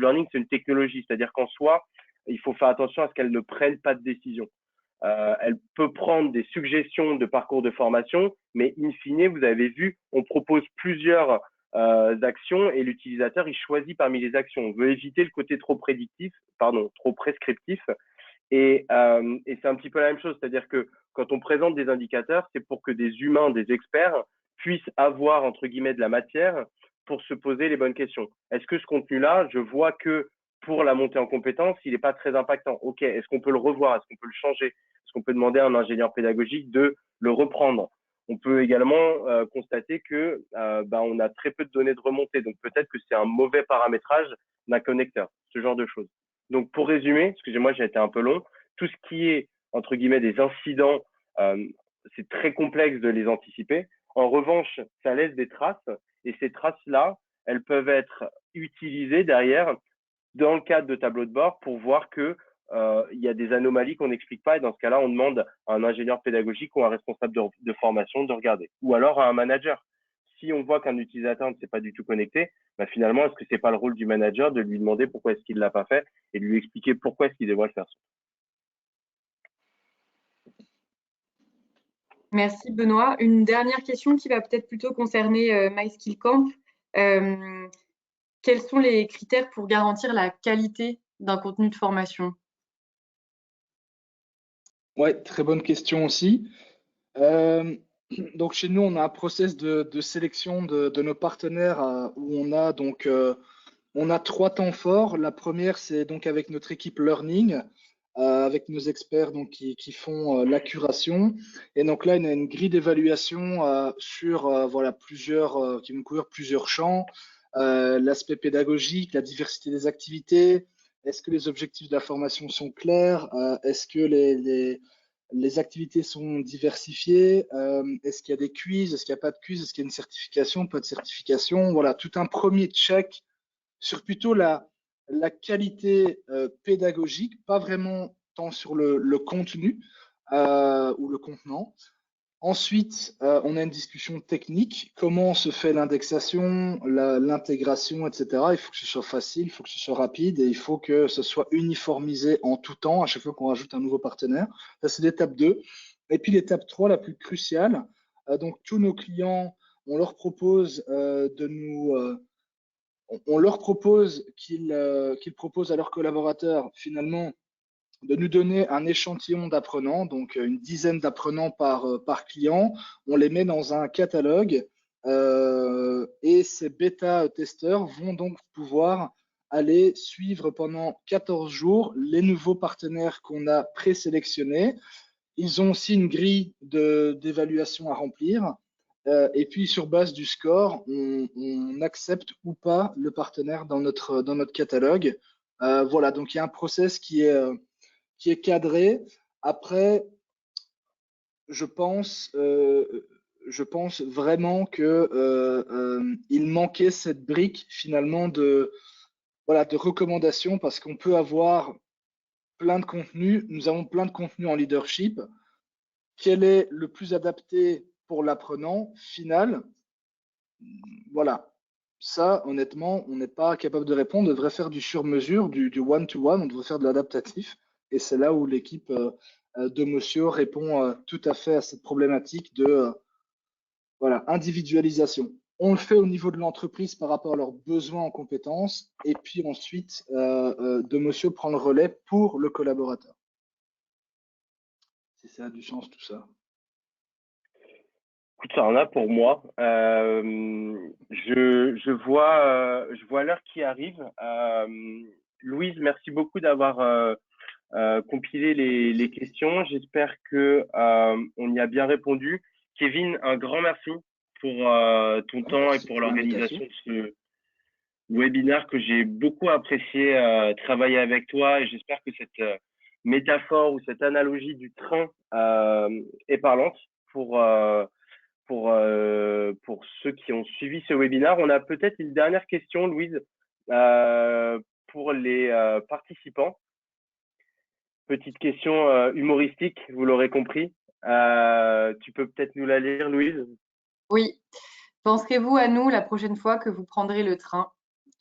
learning, c'est une technologie, c'est-à-dire qu'en soi, il faut faire attention à ce qu'elle ne prenne pas de décision. Elle peut prendre des suggestions de parcours de formation, mais in fine, vous avez vu, on propose plusieurs actions et l'utilisateur, il choisit parmi les actions. On veut éviter le côté trop prédictif, pardon, trop prescriptif. Et c'est un petit peu la même chose, c'est-à-dire que quand on présente des indicateurs, c'est pour que des humains, des experts puissent avoir, entre guillemets, de la matière pour se poser les bonnes questions. Est-ce que ce contenu-là, je vois que pour la montée en compétences, il n'est pas très impactant. Ok, est-ce qu'on peut le revoir? Est-ce qu'on peut le changer? Est-ce qu'on peut demander à un ingénieur pédagogique de le reprendre? On peut également constater que on a très peu de données de remontée, donc peut-être que c'est un mauvais paramétrage d'un connecteur, ce genre de choses. Donc, pour résumer, excusez-moi, j'ai été un peu long, tout ce qui est, entre guillemets, des incidents, c'est très complexe de les anticiper. En revanche, ça laisse des traces et ces traces-là, elles peuvent être utilisées derrière dans le cadre de tableaux de bord pour voir que il y a des anomalies qu'on n'explique pas et dans ce cas-là, on demande à un ingénieur pédagogique ou à un responsable de formation de regarder ou alors à un manager. Si on voit qu'un utilisateur ne s'est pas du tout connecté, bah finalement, est-ce que c'est pas le rôle du manager de lui demander pourquoi est-ce qu'il l'a pas fait et de lui expliquer pourquoi est-ce qu'il devrait le faire? Merci Benoît. Une dernière question qui va peut-être plutôt concerner MySkillCamp. Euh, Quels sont les critères pour garantir la qualité d'un contenu de formation? Ouais, très bonne question aussi. Euh, donc chez nous, on a un process de sélection de nos partenaires où on a trois temps forts. La première, c'est donc avec notre équipe Learning, avec nos experts donc, qui font la curation. Et donc là, il y a une grille d'évaluation sur voilà, qui vont couvrir plusieurs champs. L'aspect pédagogique, la diversité des activités. Est-ce que les objectifs de la formation sont clairs? Est-ce que les activités sont diversifiées? Est-ce qu'il y a des quiz? Est-ce qu'il n'y a pas de quiz? Est-ce qu'il y a une certification? Pas de certification? Voilà, tout un premier check sur plutôt la qualité pédagogique, pas vraiment tant sur le contenu ou le contenant. Ensuite, on a une discussion technique, comment se fait l'indexation, l'intégration, etc. Il faut que ce soit facile, il faut que ce soit rapide et il faut que ce soit uniformisé en tout temps à chaque fois qu'on rajoute un nouveau partenaire. Ça, c'est l'étape 2. Et puis l'étape 3, la plus cruciale, donc tous nos clients, on leur propose on leur propose qu'ils proposent à leurs collaborateurs finalement de nous donner un échantillon d'apprenants, donc une dizaine d'apprenants par client. On les met dans un catalogue et ces bêta-testeurs vont donc pouvoir aller suivre pendant 14 jours les nouveaux partenaires qu'on a présélectionnés. Ils ont aussi une grille d'évaluation à remplir. Et puis, sur base du score, on accepte ou pas le partenaire dans notre catalogue. Voilà, donc il y a un process qui est cadré. Après, je pense, euh, je pense vraiment que il manquait cette brique finalement voilà, de recommandations parce qu'on peut avoir plein de contenus. Nous avons plein de contenus en leadership. Quel est le plus adapté pour l'apprenant final? Voilà. Ça, honnêtement, on n'est pas capable de répondre. On devrait faire du sur-mesure, du one-to-one, on devrait faire de l'adaptatif. Et c'est là où l'équipe de Monsieur répond tout à fait à cette problématique de voilà, individualisation. On le fait au niveau de l'entreprise par rapport à leurs besoins en compétences. Et puis ensuite, de Monsieur prend le relais pour le collaborateur. Si ça a du sens, tout ça. Écoute, ça en a pour moi. Je vois l'heure qui arrive. Louise, merci beaucoup d'avoir compilé les questions. J'espère que on y a bien répondu. Kevin, un grand merci pour ton Ouais, temps et merci pour pour l'organisation l'invitation. de ce webinaire que j'ai beaucoup apprécié travailler avec toi et j'espère que cette métaphore ou cette analogie du train est parlante pour pour ceux qui ont suivi ce webinaire. On a peut-être une dernière question, Louise, pour les participants. Petite question humoristique, vous l'aurez compris. Tu peux peut-être nous la lire, Louise? Oui. Penserez-vous à nous la prochaine fois que vous prendrez le train?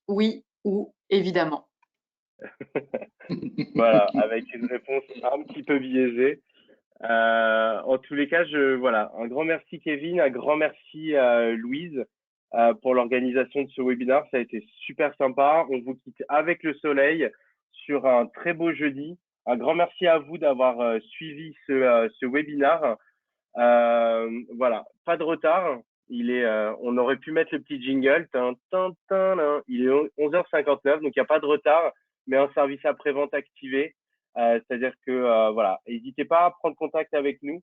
Oui ou évidemment. Voilà, avec une réponse un petit peu biaisée. En tous les cas, voilà, un grand merci Kevin, un grand merci Louise pour l'organisation de ce webinaire. Ça a été super sympa. On vous quitte avec le soleil sur un très beau jeudi. Un grand merci à vous d'avoir suivi ce webinaire. Voilà, pas de retard. On aurait pu mettre le petit jingle. Il est 11h59, donc il n'y a pas de retard, mais un service après-vente activé. C'est-à-dire que voilà, n'hésitez pas à prendre contact avec nous,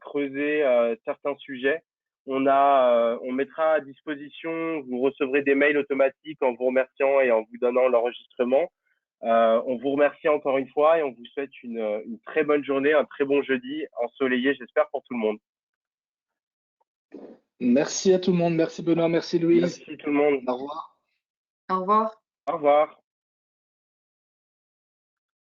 creuser certains sujets. On mettra à disposition, vous recevrez des mails automatiques en vous remerciant et en vous donnant l'enregistrement. On vous remercie encore une fois et on vous souhaite une très bonne journée, un très bon jeudi ensoleillé, j'espère, pour tout le monde. Merci à tout le monde. Merci Benoît, merci Louise. Merci tout le monde. Au revoir. Au revoir. Au revoir.